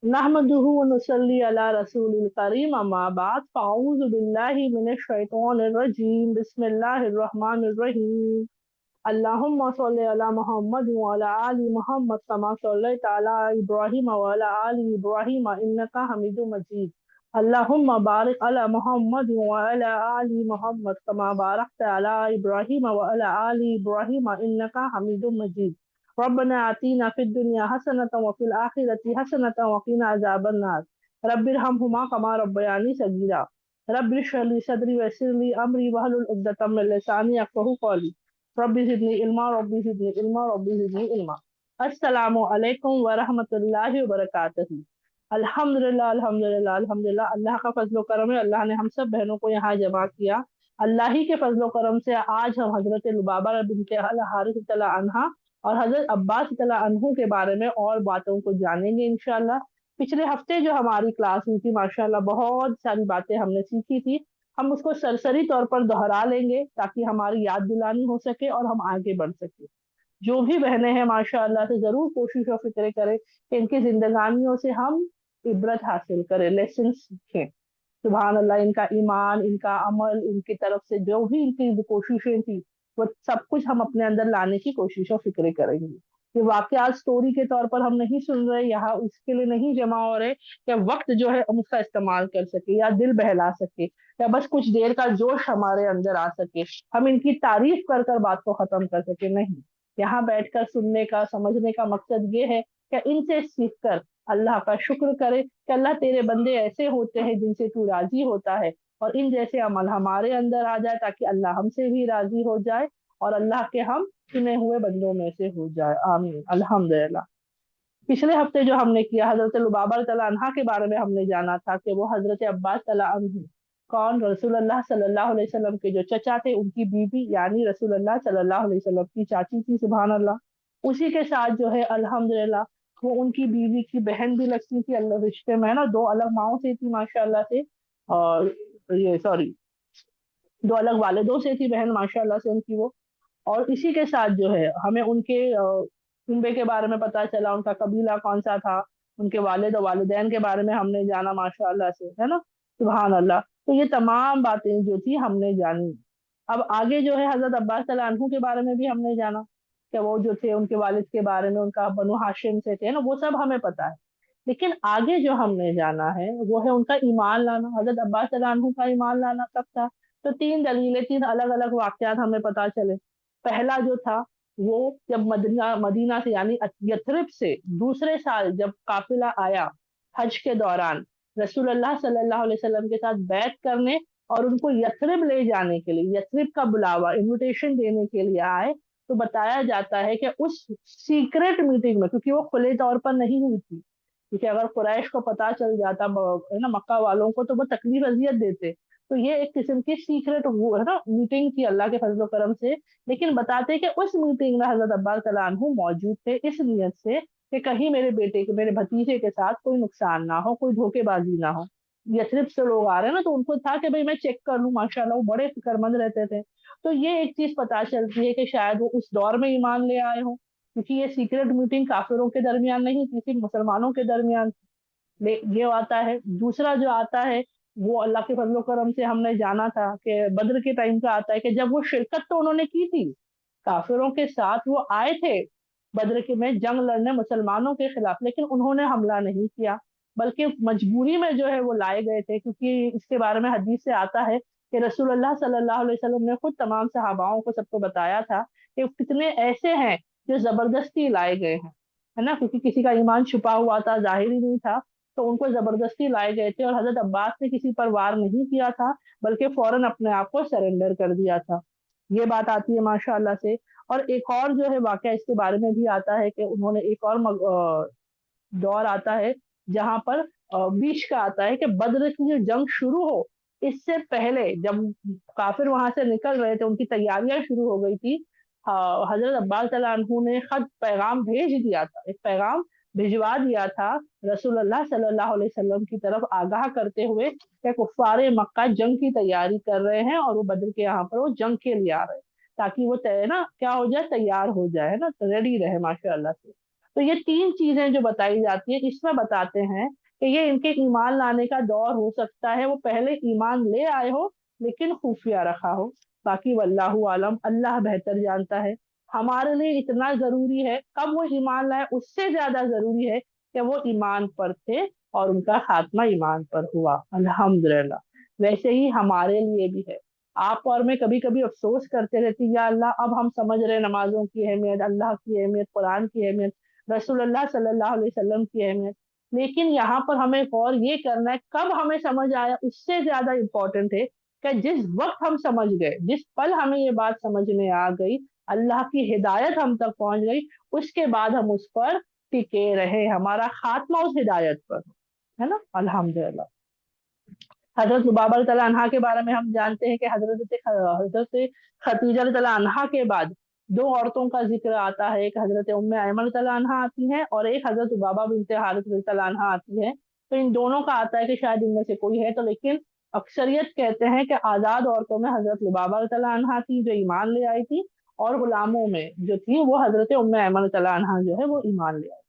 नहमदुहु व नुसल्ली अला रसूलिल करीम अम्मा बाद फ़अऊज़ु बिल्लाहि मिनश शैतानिर रजीम बिस्मिल्लाहिर रहमानिर रहीम अल्लाहुम्मा सल्लि अला मुहम्मद व अला आलि मुहम्मद कमा सल्लैता अला इब्राहीम व अला आलि इब्राहीम इन्नका हमीदुम मजीद अल्लाहुम्मा बारिक अला मुहम्मद व अला आलि मुहम्मद कमा बारकता अला इब्राहीम व अला आलि इब्राहीम इन्नका हमीदुम मजीद रब्बना आतीना फिद दुनिया हसनतन व फिल आखिरति हसनतन व क़िना अज़ाबन्नार रब्बिरहमहुमा कमा रब्बयानी सगीरा रब्बिश्रह ली सदरी व यस्सिर ली अमरी वहलुल उक़दतम मिन लिसानी यफ़क़हू क़ौली रब्बी ज़िदनी इल्मा रब्बी ज़िदनी इल्मा रब्बी ज़िदनी इल्मा। अस्सलामु अलैकुम व रहमतुल्लाहि व बरकातहू। अल्हम्दुलिल्लाह अल्हम्दुलिल्लाह अल्हम्दुलिल्लाह, अल्लाह का फजल करम है, अल्लाह ने हम सब बहनों को यहाँ जमा किया। अल्लाह ही के फजल करम से आज हम हजरत लुबाबा बिनते अल हारिस तआला अन्हा और हजरत अब्बास तआला अन्हु के बारे में और बातों को जानेंगे इंशाल्लाह। पिछले हफ्ते जो हमारी क्लास हुई थी माशाल्लाह बहुत सारी बातें हमने सीखी थी। हम उसको सरसरी तौर पर दोहरा लेंगे ताकि हमारी याद दिलानी हो सके और हम आगे बढ़ सके। जो भी बहनें हैं माशाल्लाह से जरूर कोशिश और फिक्र करें कि इनकी जिंदगानियों से हम इबरत हासिल करें, लेसन सीखें। सुभान अल्लाह, इनका ईमान, इनका अमल, इनकी तरफ से जो भी इनकी कोशिशें थी वो सब कुछ हम अपने अंदर लाने की कोशिश और फिक्र करेंगे। ये वाकयात स्टोरी के तौर पर हम नहीं सुन रहे, यहाँ उसके लिए नहीं जमा हो रहे कि वक्त जो है हम उसका इस्तेमाल कर सके या दिल बहला सके या बस कुछ देर का जोश हमारे अंदर आ सके, हम इनकी तारीफ कर कर बात को खत्म कर सके, नहीं। यहाँ बैठकर सुनने का समझने का मकसद ये है कि इनसे सीख कर अल्लाह का शुक्र करे कि अल्लाह तेरे बंदे ऐसे होते हैं जिनसे तू राजी होता है और इन जैसे अमल हमारे अंदर आ जाए ताकि अल्लाह हमसे भी राजी हो जाए और अल्लाह के हम चुने हुए बंदों में से हो जाए। आमीन अल्हम्दुलिल्लाह। पिछले हफ्ते जो हमने किया हजरत लुबाबा तआला अन्हा के बारे में हमने जाना था कि वो हजरत अब्बास तआला अन्हु कौन, रसूलुल्लाह सल्लल्लाहु अलैहि वसल्लम के जो चचा थे उनकी बीवी यानी रसूलुल्लाह सल्लल्लाहु अलैहि वसल्लम की चाची थी। सुभान अल्लाह। उसी के साथ जो है अल्हम्दुलिल्लाह वो उनकी बीवी की बहन भी लगती थी, अल्लाह रिश्ते में है ना, दो अलग माओ से थी माशाल्लाह से। और ये सॉरी, दो अलग वालिदों से थी बहन माशाल्लाह से उनकी वो। और इसी के साथ जो है हमें उनके कुनबे के बारे में पता चला, उनका कबीला कौन सा था, उनके वालिद और वालिदैन के बारे में हमने जाना माशाल्लाह से, है ना। सुभान अल्लाह। तो ये तमाम बातें जो थी हमने जानी। अब आगे जो है हजरत अब्बास तआला अन्हु के बारे में भी हमने जाना कि वो जो थे उनके वालिद के बारे में, उनका बनु हाशिम से थे ना, वो सब हमें पता है। लेकिन आगे जो हमने जाना है वो है उनका ईमान लाना। हजरत अब्बास तआला अन्हु का ईमान लाना कब था? तो तीन दलीलें, तीन अलग अलग वाकयात हमें पता चले। पहला जो था वो जब मदीना मदीना से यानी यथरिब से दूसरे साल जब काफिला आया हज के दौरान रसूलुल्लाह सल्लल्लाहु अलैहि वसल्लम के साथ बैत करने और उनको यथरिब ले जाने के लिए, यथरिब का बुलावा इनविटेशन देने के लिए आए, तो बताया जाता है कि उस सीक्रेट मीटिंग में, क्योंकि वो खुले तौर पर नहीं हुई थी, क्योंकि अगर कुरैश को पता चल जाता है ना, मक्का वालों को, तो वो तकलीफ अजियत देते। तो ये एक किस्म की सीक्रेट वो है ना मीटिंग थी अल्लाह के फजल करम से। लेकिन बताते कि उस मीटिंग में हजरत अब्बास तआला अन्हु मौजूद थे इस नियत से कि कहीं मेरे बेटे के, मेरे भतीजे के साथ कोई नुकसान ना हो, कोई धोखेबाजी ना हो। यथरिब से लोग आ रहे हैं ना, तो उनको था कि भाई मैं चेक कर लूं, माशाल्लाह वो बड़े फिक्रमंद रहते थे। तो ये एक चीज पता चलती है कि शायद वो उस दौर में ईमान ले आए हो, क्योंकि ये सीक्रेट मीटिंग काफिरों के दरमियान नहीं थी, सिर्फ मुसलमानों के दरमियान ये आता है। दूसरा जो आता है वो अल्लाह के फजल करम से हमने जाना था कि बद्र के टाइम का आता है कि जब वो शिरकत तो उन्होंने की थी, काफिरों के साथ वो आए थे बद्र के में जंग लड़ने मुसलमानों के खिलाफ, लेकिन उन्होंने हमला नहीं किया, बल्कि मजबूरी में जो है वो लाए गए थे। क्योंकि इसके बारे में हदीस से आता है कि रसूलुल्लाह सल्लल्लाहु अलैहि वसल्लम ने खुद तमाम सहाबाओं को सबको बताया था कि कितने ऐसे हैं जो जबरदस्ती लाए गए हैं, है ना, क्योंकि किसी का ईमान छुपा हुआ था, जाहिर ही नहीं था, तो उनको जबरदस्ती लाए गए थे। और हजरत अब्बास ने किसी पर वार नहीं किया था, बल्कि फौरन अपने आप को सरेंडर कर दिया था। ये बात आती है माशाल्लाह से। और एक और जो है वाकया इसके बारे में भी आता है कि उन्होंने एक और दौर आता है जहां पर बीच का आता है कि बद्र की जो जंग शुरू हो इससे पहले जब काफिर वहां से निकल रहे थे, उनकी तैयारियां शुरू हो गई थी, हजरत अब्बास तआला अन्हु ने खत पैगाम भेज दिया था, एक पैगाम भिजवा दिया था रसूलुल्लाह सल्लल्लाहु अलैहि वसल्लम की तरफ, आगाह करते हुए कि कुफ्फारे मक्का जंग की तैयारी कर रहे हैं और वो बद्र के यहाँ पर वो जंग के लिए आ रहे हैं, ताकि वो तय ना क्या हो जाए, तैयार हो जाए, है ना, रेडी रहे माशाल्लाह से। تو یہ 3 چیزیں جو بتائی جاتی ہیں اس میں بتاتے ہیں کہ یہ ان کے ایمان لانے کا دور ہو سکتا ہے، وہ پہلے ایمان لے آئے ہو لیکن خفیہ رکھا ہو، باقی واللہ عالم، اللہ بہتر جانتا ہے۔ ہمارے لیے اتنا ضروری ہے کب وہ ایمان لائے، اس سے زیادہ ضروری ہے کہ وہ ایمان پر تھے اور ان کا خاتمہ ایمان پر ہوا، الحمدللہ۔ ویسے ہی ہمارے لیے بھی ہے، آپ اور میں کبھی کبھی افسوس کرتے رہتی یا اللہ اب ہم سمجھ رہے نمازوں کی اہمیت، اللہ کی اہمیت، قرآن کی اہمیت، رسول اللہ صلی اللہ علیہ وسلم کی اہمیت، لیکن یہاں پر ہمیں غور یہ کرنا ہے کب ہمیں سمجھ آیا، اس سے زیادہ امپورٹنٹ ہے کہ جس وقت ہم سمجھ گئے، جس پل ہمیں یہ بات سمجھ میں آ گئی، اللہ کی ہدایت ہم تک پہنچ گئی، اس کے بعد ہم اس پر ٹکے رہے، ہمارا خاتمہ اس ہدایت پر ہے نا، الحمدللہ۔ حضرت لبابہ رضی اللہ عنہا کے بارے میں ہم جانتے ہیں کہ حضرت خدیجہ رضی اللہ عنہا کے بعد 2 عورتوں کا ذکر آتا ہے، ایک حضرت ام ایمن رضی اللہ عنہا آتی ہیں اور ایک حضرت لبابہ بنت حارث رضی اللہ عنہا آتی ہے۔ تو ان دونوں کا آتا ہے کہ شاید ان میں سے کوئی ہے، تو لیکن اکثریت کہتے ہیں کہ آزاد عورتوں میں حضرت لبابہ رضی اللہ عنہا تھی جو ایمان لے آئی تھی، اور غلاموں میں جو تھی وہ حضرت ام ایمن رضی اللہ عنہا جو ہے وہ ایمان لے آئی۔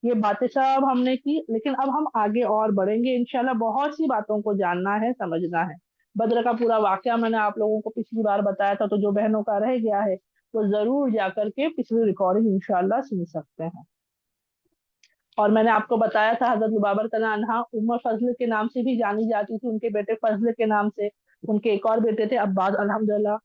یہ باتیں سب ہم نے کی، لیکن اب ہم آگے اور بڑھیں گے انشاءاللہ، بہت سی باتوں کو جاننا ہے، سمجھنا ہے۔ بدر کا پورا واقعہ میں نے آپ لوگوں کو پچھلی بار بتایا تھا، تو جو بہنوں کا رہ گیا ہے وہ ضرور جا کر کے پچھلی ریکارڈنگ انشاءاللہ سن سکتے ہیں۔ اور میں نے آپ کو بتایا تھا حضرت لبابہ رضی اللہ عنہا ام فضل کے نام سے بھی جانی جاتی تھی، ان کے بیٹے فضل کے نام سے، ان کے ایک اور بیٹے تھے عباس، الحمدللہ،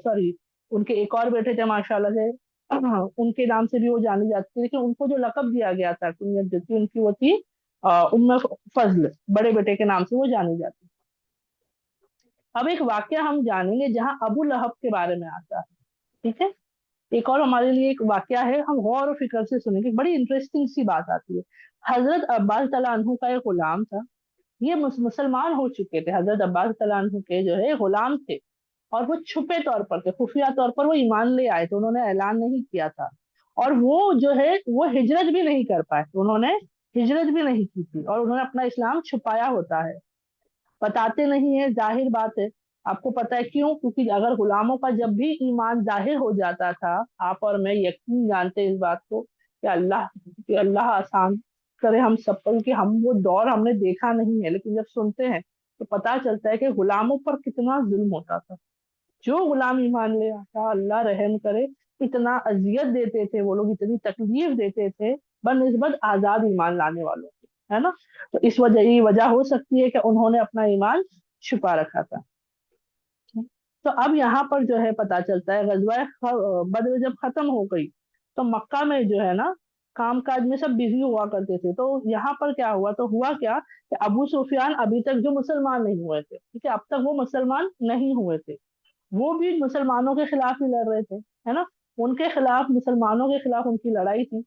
سوری، ان کے ایک اور بیٹے تھے ماشاءاللہ سے، ان کے نام سے بھی وہ جانی جاتی تھی، لیکن ان کو جو لقب دیا گیا تھا، کنیت جو تھی ان کی وہ تھی ام فضل، بڑے بیٹے کے نام سے وہ جانی جاتی۔ اب ایک واقعہ ہم جانیں گے جہاں ابو لہب کے بارے میں آتا ہے، ٹھیک ہے؟ ایک اور ہمارے لیے ایک واقعہ ہے، ہم غور و فکر سے سنیں گے، بڑی انٹرسٹنگ سی بات آتی ہے۔ حضرت عباس تعالیٰ عنہ کا ایک غلام تھا، یہ مسلمان ہو چکے تھے، حضرت عباس تعالیٰ عنہ کے جو ہے غلام تھے، اور وہ چھپے طور پر تھے، خفیہ طور پر وہ ایمان لے آئے تھے، انہوں نے اعلان نہیں کیا تھا، اور وہ جو ہے وہ ہجرت بھی نہیں کر پائے، انہوں نے ہجرت بھی نہیں کی تھی، اور انہوں نے اپنا اسلام چھپایا ہوتا ہے، بتاتے نہیں ہیں، ظاہر بات ہے۔ آپ کو پتا ہے کیوں؟ کیونکہ اگر غلاموں کا جب بھی ایمان ظاہر ہو جاتا تھا، آپ اور میں یقین جانتے اس بات کو کہ اللہ آسان کرے ہم سب پر، کہ ہم وہ دور ہم نے دیکھا نہیں ہے، لیکن جب سنتے ہیں تو پتا چلتا ہے کہ غلاموں پر کتنا ظلم ہوتا تھا۔ جو غلام ایمان لے آتا، اللہ رحم کرے، اتنا اذیت دیتے تھے وہ لوگ، اتنی تکلیف دیتے تھے بنسبت آزاد ایمان لانے والوں کے، ہے نا؟ تو اس وجہ ہو سکتی ہے کہ انہوں نے اپنا ایمان چھپا رکھا تھا۔ تو اب یہاں پر جو ہے پتا چلتا ہے غزوہ بدر جب ختم ہو گئی تو مکہ میں جو ہے نا کام کاج میں سب بزی ہوا کرتے تھے، تو یہاں پر کیا ہوا، تو ہوا کیا کہ ابو سفیان ابھی تک جو مسلمان نہیں ہوئے تھے، ٹھیک ہے، اب تک وہ مسلمان نہیں ہوئے تھے، وہ بھی مسلمانوں کے خلاف ہی لڑ رہے تھے، ہے نا، ان کے خلاف، مسلمانوں کے خلاف ان کی لڑائی تھی۔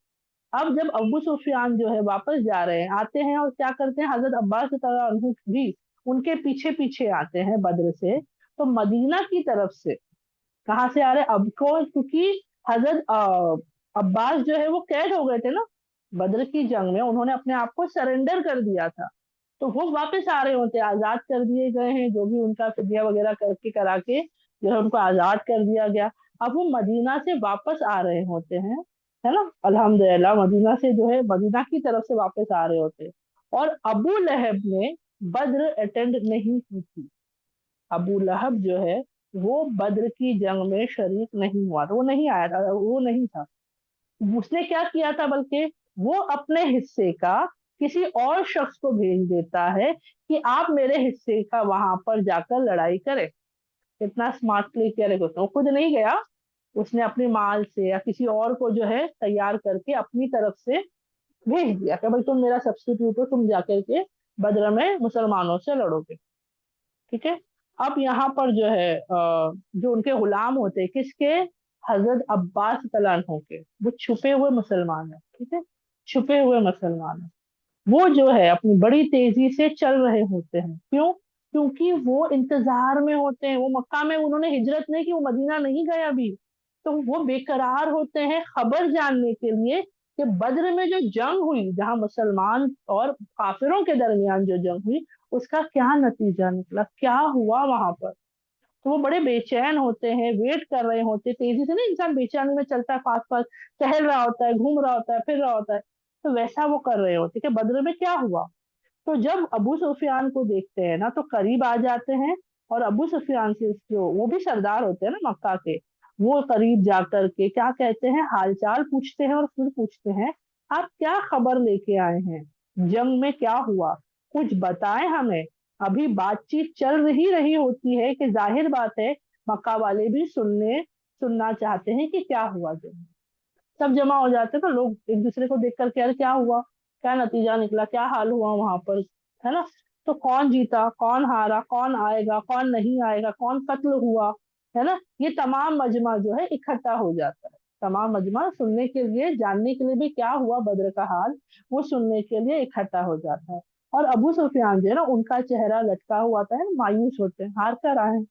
اب جب ابو سفیان جو ہے واپس جا رہے ہیں، آتے ہیں اور کیا کرتے ہیں، حضرت عباس تعالیٰ عنہ بھی ان کے پیچھے پیچھے آتے ہیں بدر سے، تو مدینہ کی طرف سے کہاں سے آ رہے اب کو، کیونکہ حضرت عباس جو ہے وہ قید ہو گئے تھے نا بدر کی جنگ میں، انہوں نے اپنے آپ کو سرنڈر کر دیا تھا، تو وہ واپس آ رہے ہوتے، آزاد کر دیے گئے ہیں، جو بھی ان کا فدیہ وغیرہ کرا کے جو ہے ان کو آزاد کر دیا گیا، اب وہ مدینہ سے واپس آ رہے ہوتے ہیں، ہے نا، الحمدللہ، مدینہ سے جو ہے مدینہ کی طرف سے واپس آ رہے ہوتے، اور ابو لہب نے بدر اٹینڈ نہیں کی تھی، ابو لہب جو ہے وہ بدر کی جنگ میں شریک نہیں ہوا تھا، وہ نہیں آیا تھا، وہ نہیں تھا، اس نے کیا کیا تھا، بلکہ وہ اپنے حصے کا کسی اور شخص کو بھیج دیتا ہے کہ آپ میرے حصے کا وہاں پر جا کر لڑائی کرے، اتنا اسمارٹلی کیا، وہ خود نہیں گیا، اس نے اپنی مال سے یا کسی اور کو جو ہے تیار کر کے اپنی طرف سے بھیج دیا کہ بھائی تم میرا سبسٹیٹیوٹ ہو، تم جا کر کے بدر میں مسلمانوں سے لڑو گے، ٹھیک ہے۔ اب یہاں پر جو ہے جو ان کے غلام ہوتے کس کے، حضرت عباس تعالیٰ عنہ کے، وہ چھپے ہوئے مسلمان ہیں، ٹھیک ہے، چھپے ہوئے مسلمان ہیں، وہ جو ہے اپنی بڑی تیزی سے چل رہے ہوتے ہیں، کیوں؟ کیونکہ وہ انتظار میں ہوتے ہیں، وہ مکہ میں انہوں نے ہجرت نہیں کی، وہ مدینہ نہیں گئے ابھی، تو وہ بے قرار ہوتے ہیں خبر جاننے کے لیے کہ بدر میں جو جنگ ہوئی، جہاں مسلمان اور کافروں کے درمیان جو جنگ ہوئی، اس کا کیا نتیجہ نکلا، کیا ہوا وہاں پر، तो वो बड़े बेचैन होते हैं, वेट कर रहे होते हैं, तेजी से ना इंसान बेचैनी में चलता है, फास्ट फास्ट टहल रहा होता है, घूम रहा होता है, फिर रहा होता है, तो वैसा वो कर रहे होते कि बद्र में क्या हुआ। तो जब अबू सुफियान को देखते हैं ना तो करीब आ जाते हैं, और अबू सुफियान से जो वो भी सरदार होते हैं ना मक्का के, वो करीब जाकर के क्या कहते हैं, हालचाल पूछते हैं, और फिर पूछते हैं आप क्या खबर लेके आए हैं, जंग में क्या हुआ, कुछ बताएं हमें। अभी बातचीत चल ही रही होती है कि जाहिर बात है मक्का वाले भी सुनना चाहते हैं कि क्या हुआ जंग। सब जमा हो जाते हैं तो लोग एक दूसरे को देख करके यार क्या हुआ, क्या नतीजा निकला, क्या हाल हुआ वहां पर, है ना। तो कौन जीता, कौन हारा, कौन आएगा, कौन नहीं आएगा, कौन कत्ल हुआ, है ना, ये तमाम मजमा जो है इकट्ठा हो जाता है। तमाम मजमा सुनने के लिए, जानने के लिए भी क्या हुआ बद्र का हाल, वो सुनने के लिए इकट्ठा हो जाता है। और अबू सुफियान जो है ना, उनका चेहरा लटका हुआ होता है, मायूस होते हैं, हार कर आए हैं,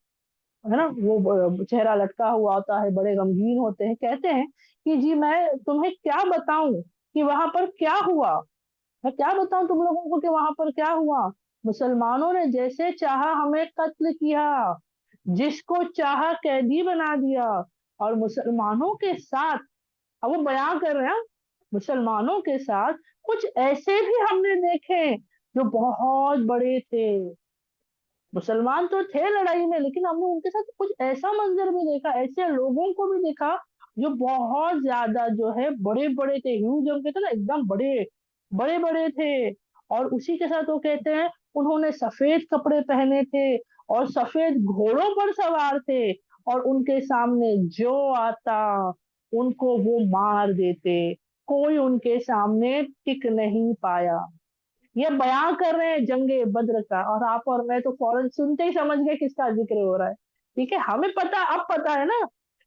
है ना, वो चेहरा लटका हुआ होता है, बड़े गमगीन होते हैं, कहते हैं कि जी मैं तुम्हें क्या बताऊं कि वहां पर क्या हुआ, मैं क्या बताऊं तुम लोगों को कि वहां पर क्या हुआ। मुसलमानों ने जैसे चाहा हमें कत्ल किया, जिसको चाहा कैदी बना दिया, और मुसलमानों के साथ, अब वो बयां कर रहे हैं, मुसलमानों के साथ कुछ ऐसे भी हमने देखे जो बहुत बड़े थे। मुसलमान तो थे लड़ाई में, लेकिन हमने उनके साथ कुछ ऐसा मंजर भी देखा, ऐसे लोगों को भी देखा जो बहुत ज्यादा जो है बड़े बड़े थे, ह्यूज हम कहते हैं ना, एकदम बड़े बड़े बड़े थे। और उसी के साथ वो कहते हैं उन्होंने सफेद कपड़े पहने थे, और सफेद घोड़ों पर सवार थे, और उनके सामने जो आता उनको वो मार देते, कोई उनके सामने टिक नहीं पाया। ये बयां कर रहे हैं जंगे बद्र का, और आप और मैं तो फौरन सुनते ही समझ गए किसका जिक्र हो रहा है। ठीक है, हमें पता, अब पता है ना,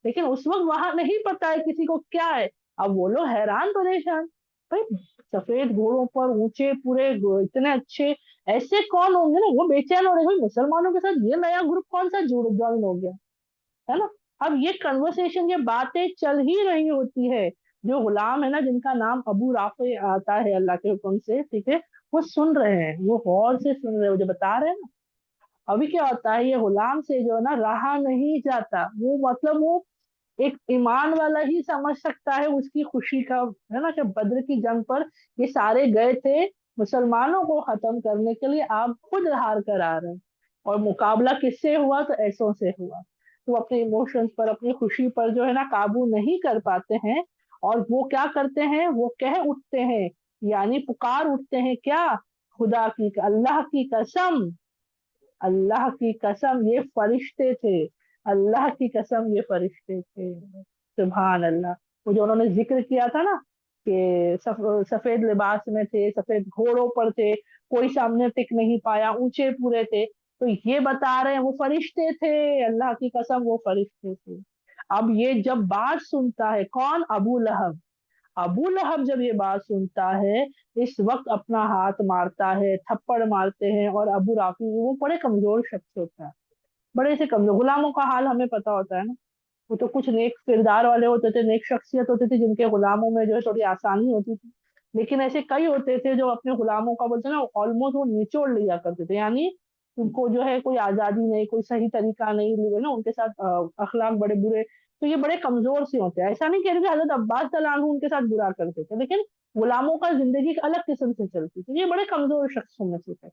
लेकिन उस वक्त वहां नहीं पता है किसी को क्या है। अब वो लोग हैरान परेशान, भाई सफेद घोड़ों पर ऊंचे पूरे इतने अच्छे, ऐसे कौन होंगे ना, वो बेचैन हो रहे भाई मुसलमानों के साथ ये नया ग्रुप कौन सा जुड़ ज्वाइन हो गया, है ना। अब ये कन्वर्सेशन, ये बातें चल ही रही होती है, जो गुलाम है ना जिनका नाम अबू राफे आता है अल्लाह के हुक्म से, ठीक है, वो सुन रहे हैं, वो गौर से सुन रहे हैं, वो जो बता रहे हैं ना। अभी क्या होता है, ये गुलाम से जो है ना रहा नहीं जाता, वो मतलब वो एक ईमान वाला ही समझ सकता है उसकी खुशी का, है ना, कि बद्र की जंग पर ये सारे गए थे मुसलमानों को खत्म करने के लिए, आप खुद हार कर आ रहे हैं। और मुकाबला किससे हुआ, तो ऐसों से हुआ। तो अपने इमोशंस पर, अपनी खुशी पर जो है ना काबू नहीं कर पाते हैं, और वो क्या करते हैं, वो कह उठते हैं, यानी पुकार उठते हैं क्या, खुदा की, अल्लाह की कसम, अल्लाह की कसम ये फरिश्ते थे, अल्लाह की कसम ये फरिश्ते थे। सुभान अल्लाह। वो जो उन्होंने जिक्र किया था ना कि सफेद लिबास में थे, सफेद घोड़ों पर थे, कोई सामने टिक नहीं पाया, ऊंचे पूरे थे, तो ये बता रहे हैं वो फरिश्ते थे, अल्लाह की कसम वो फरिश्ते थे। अब ये जब बात सुनता है कौन, अबू लहब, अबू लहब जब ये बात सुनता है, इस वक्त अपना हाथ मारता है, थप्पड़ मारते हैं, और अबू राफी वो बड़े कमजोर शख्स होता है, बड़े से कमजोर, गुलामों का हाल हमें पता होता है ना, वो तो कुछ नेक किरदार वाले होते थे, नेक शख्सियत होती थी, जिनके गुलामों में जो है थोड़ी आसानी होती थी। लेकिन ऐसे कई होते थे जो अपने गुलामों का बोलते हैं ना ऑलमोस्ट वो निचोड़ लिया करते थे, यानी उनको जो है कोई आजादी नहीं, कोई सही तरीका नहीं, जो है ना उनके साथ अखलाक बड़े बुरे, तो ये बड़े कमजोर से होते हैं। ऐसा नहीं कह रहे कि हजरत अब्बास तआला उनके साथ बुरा करते थे, लेकिन गुलामों का जिंदगी एक अलग किस्म से चलती थी, ये बड़े कमजोर शख्सों में से थे।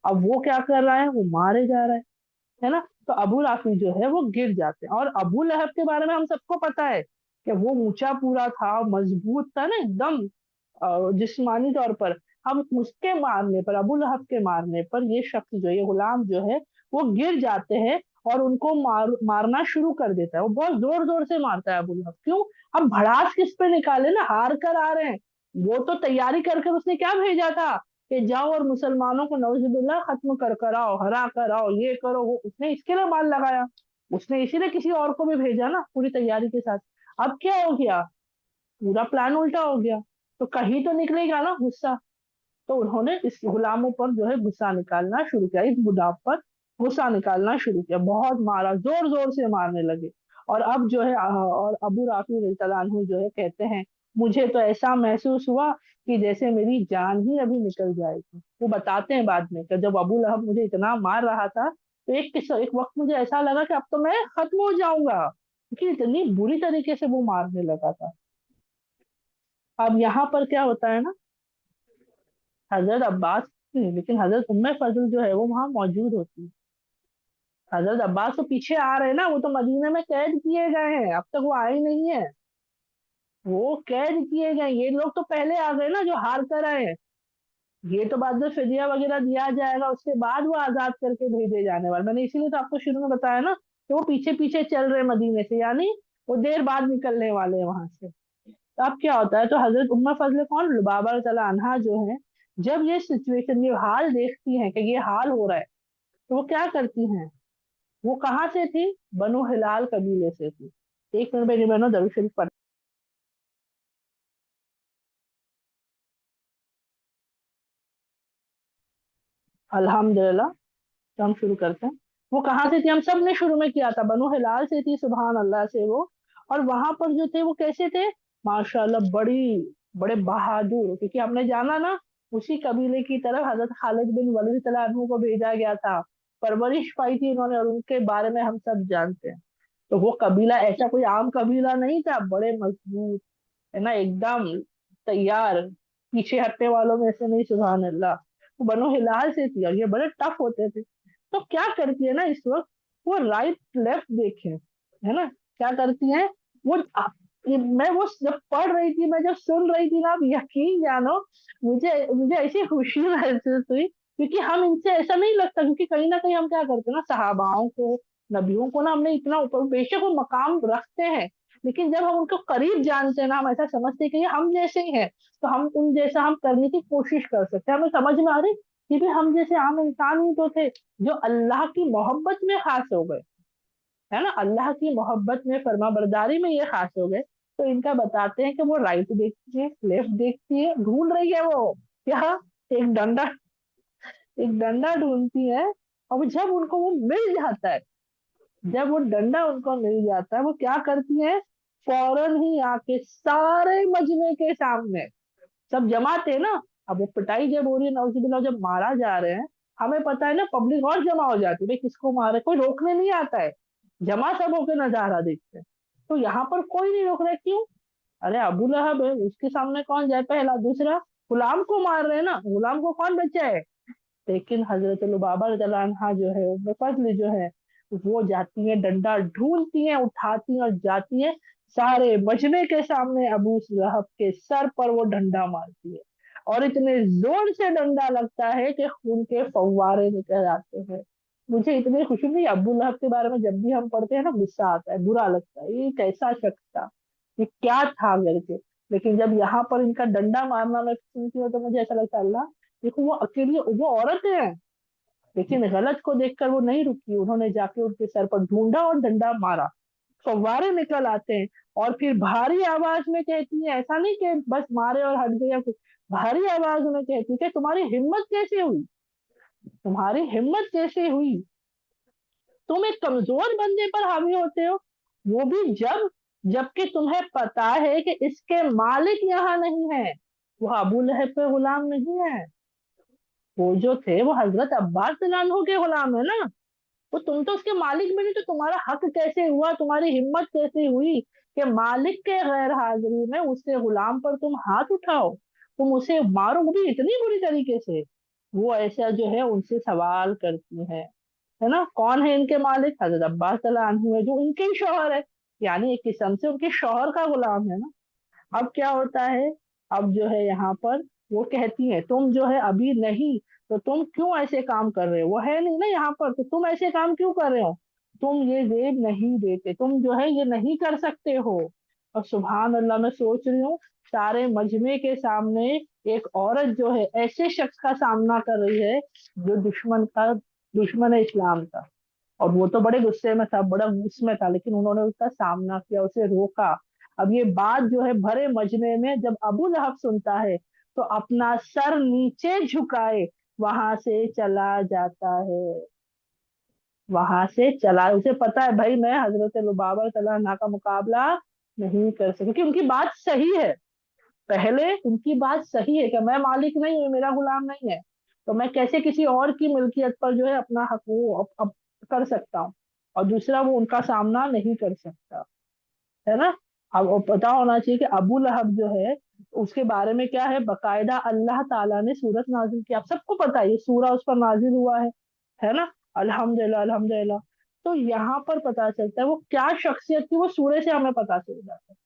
अब वो क्या कर रहा है, वो मारे जा रहा है ना। तो अबू राफी जो है वो गिर जाते हैं, और अबू लहब के बारे में हम सबको पता है कि वो ऊंचा पूरा था, मजबूत था ना एकदम, जिस्मानी तौर पर। अब उसके मारने पर, अबू लहब के मारने पर ये शख्स जो है, ये गुलाम जो है, वो गिर जाते हैं, और उनको मारना शुरू कर देता है। वो बहुत जोर जोर से मारता है अबू लहब, क्यों, अब भड़ास किस पे निकाले ना, हार कर आ रहे हैं। वो तो तैयारी करके उसने क्या भेजा था कि जाओ और मुसलमानों को नौजुबिल्ला खत्म कर कर आओ, हरा कर आओ, ये करो वो, उसने इसके लिए माल लगाया, उसने इसीलिए किसी और को भी भेजा ना पूरी तैयारी के साथ। अब क्या हो गया, पूरा प्लान उल्टा हो गया, तो कहीं तो निकलेगा ना गुस्सा। तो उन्होंने इस गुलामों पर जो है गुस्सा निकालना शुरू किया, इस बुढ़ाप पर गुस्सा निकालना शुरू किया, बहुत मारा, जोर जोर से मारने लगे। और अब जो है और अबू राफी रज़ियल्लाहु अन्हु जो है कहते हैं मुझे तो ऐसा महसूस हुआ कि जैसे मेरी जान ही अभी निकल जाएगी। वो बताते हैं बाद में कि जब अबू लहब मुझे इतना मार रहा था, تو एक वक्त मुझे ऐसा लगा कि अब तो मैं खत्म हो जाऊंगा, क्योंकि इतनी बुरी तरीके से वो मारने लगा था। अब यहाँ पर क्या होता है ना, हजरत अब्बास नहीं, लेकिन हजरत उम्मे फजल जो है वो वहां मौजूद होती है। हजरत अब्बास तो पीछे आ रहे हैं ना, वो तो मदीने में कैद किए गए हैं, अब तक वो आए नहीं है। वो कैद किए गए, ये लोग तो पहले आ गए ना जो हार कर आए हैं। ये तो बाद में फिदिया वगैरह दिया जाएगा, उसके बाद वो आजाद करके भेजे जाने वाले। मैंने इसीलिए तो आपको शुरू में बताया ना कि वो पीछे पीछे चल रहे हैं मदीने से, यानी वो देर बाद निकलने वाले हैं वहां से। तो अब क्या होता है, तो हजरत उम्मे फजल कौन, लुबाबा तआला अन्हा जो है, जब ये सिचुएशन, ये हाल देखती हैं कि ये हाल हो रहा है, तो वो क्या करती हैं, वो कहाँ से थी, बनु हिलाल कबीले से थी। एक मिनट मेरी बहनों, दरूद शरीफ पढ़। अल्हम्दुलिल्लाह। तो हम शुरू करते हैं। वो कहाँ से थी, हम सब ने शुरू में किया था, बनु हिलाल से थी, सुभान अल्लाह से वो। और वहां पर जो थे वो कैसे थे, माशाल्लाह, बड़े बहादुर, क्योंकि हमने जाना ना, उसी कबीले की तरफ हजरत खालिद बिन वलीद तआला अन्हु को भेजा गया था। परवरिश पाई थी उन्होंने, और उनके बारे में हम सब जानते हैं। तो वो कबीला ऐसा कोई आम कबीला नहीं था, बड़े मजबूत, है ना, एकदम तैयार, पीछे हटने वालों में से नहीं, सुभान अल्लाह। वो बनो हिलाल से थी, और ये बड़े टफ होते थे। तो क्या करती है ना इस वक्त, वो राइट लेफ्ट देखे, है ना, क्या करती है वो। मैं वो जब पढ़ रही थी, मैं जब सुन रही थी ना, आप यकीन जानो, मुझे मुझे ऐसी खुशी महसूस हुई, क्योंकि हम इनसे ऐसा नहीं लगता, क्योंकि कहीं ना कहीं हम क्या करते हैं ना, सहाबाओं को, नबियों को ना हमने इतना ऊपर, बेशक वो मकाम रखते हैं, लेकिन जब हम उनको करीब जानते हैं ना, हम ऐसा समझते हैं कि ये हम जैसे ही हैं, तो हम उन जैसा हम करने की कोशिश कर सकते हैं। हमें समझ में आ रही कि भी हम जैसे आम इंसान ही तो थे, जो अल्लाह की मोहब्बत में खास हो गए, है ना, अल्लाह की मोहब्बत में, फर्मा बरदारी में ये खास हो गए। तो इनका बताते हैं कि वो राइट देखती है, लेफ्ट देखती है, ढूंढ रही है वो क्या, एक डंडा, एक डंडा ढूंढती है। और जब उनको वो मिल जाता है, जब वो डंडा उनको मिल जाता है, वो क्या करती है, फौरन ही आके सारे मजमे के सामने, सब जमा थे ना, अब वो पिटाई जब हो रही है, नौजुबिल्ला, जब मारा जा रहे हैं, हमें पता है ना, पब्लिक और जमा हो जाती है, भाई किसको मारे, कोई रोकने नहीं आता है, जमा सब होकर नजारा देखते हैं। तो यहाँ पर कोई नहीं रोक रहा, क्यों, अरे अबू लहब है, उसके सामने कौन जाए, पहला, दूसरा, गुलाम को मार रहे हैं ना, गुलाम को कौन बचा है। लेकिन हजरत लुबाबा रज़ियल्लाहु अन्हा जो है, उम्मे फज़ल जो है, वो जाती है, डंडा ढूंढती है, उठाती है और जाती है, सारे मजमे के सामने अबू लहब के सर पर वो डंडा मारती है, और इतने जोर से डंडा लगता है कि खून के फव्वारे निकल आते हैं। मुझे इतनी खुशी नहीं, अबू लहब के बारे में जब भी हम पढ़ते हैं ना, गुस्सा आता है, बुरा लगता है, ये कैसा शख्स था, ये क्या था करके। लेकिन जब यहाँ पर इनका डंडा मारना मैं सुनती हूँ, तो मुझे ऐसा लगता है, अल्लाह, देखो वो अकेली, वो औरत है, लेकिन गलत को देखकर वो नहीं रुकी, उन्होंने जाके उनके सर पर ढूंढा और डंडा मारा, फव्वारे निकल आते हैं। और फिर भारी आवाज में कहती है, ऐसा नहीं कि बस मारे और हट गया कुछ, भारी आवाज में कहती है कि तुम्हारी हिम्मत कैसे हुई, तुम्हारी हिम्मत कैसे हुई, तुम एक कमजोर बंदे पर हावी होते हो, वो भी जबकि तुम्हें पता है कि इसके मालिक यहाँ नहीं है, वो अबू लहब पे गुलाम नहीं है, वो जो थे वो हजरत अब्बास रज़ियल्लाहु के गुलाम है ना, वो तुम तो उसके मालिक भी नहीं, तो तुम्हारा हक कैसे हुआ, तुम्हारी हिम्मत कैसे हुई कि मालिक के गैर हाजिरी में उसके गुलाम पर तुम हाथ उठाओ, तुम उसे मारो, वो भी इतनी बुरी तरीके से। वो ऐसा जो है उनसे सवाल करती है ना, कौन है इनके मालिक, हजरत अब्बास रज़ियल्लाहु अन्हु है, जो उनके ही शौहर है, यानी एक किस्म से उनके शौहर का गुलाम है ना। अब क्या होता है, अब जो है यहाँ पर वो कहती है, तुम जो है अभी नहीं, तो तुम क्यों ऐसे काम कर रहे हो, वो है नहीं ना यहाँ पर, तो तुम ऐसे काम क्यों कर रहे हो, तुम ये जेब नहीं देते, तुम जो है ये नहीं कर सकते हो। और सुभान अल्लाह, मैं सोच रही हूँ, सारे मजमे के सामने एक औरत जो है ऐसे शख्स का सामना कर रही है, जो दुश्मन इस्लाम था, और वो तो बड़े गुस्से में था, बड़ा उसमें था, लेकिन उन्होंने उसका सामना किया, उसे रोका। अब ये बात जो है भरे मजमे में जब अबू लहब सुनता है, तो अपना सर नीचे झुकाए वहां से चला जाता है, वहां से चला, उसे पता है भाई मैं हजरत लुबाबा रज़ियल्लाहु अन्हा का मुकाबला नहीं कर सकती, क्योंकि उनकी बात सही है, पहले उनकी बात सही है कि मैं मालिक नहीं हूँ, मेरा गुलाम नहीं है, तो मैं कैसे किसी और की मिल्कियत पर जो है अपना हक वो कर सकता हूँ, और दूसरा वो उनका सामना नहीं कर सकता, है ना। अब वो पता होना चाहिए कि अबू लहब जो है उसके बारे में क्या है, बकायदा अल्लाह ताला ने सूरत नाजिल की, आप सबको पता है ये सूरा उस पर नाजिल हुआ है ना। अल्हम्दुलिल्लाह अल्हम्दुलिल्लाह। तो यहाँ पर पता चलता है वो क्या शख्सियत थी, वो सूरे से हमें पता चल जाता है,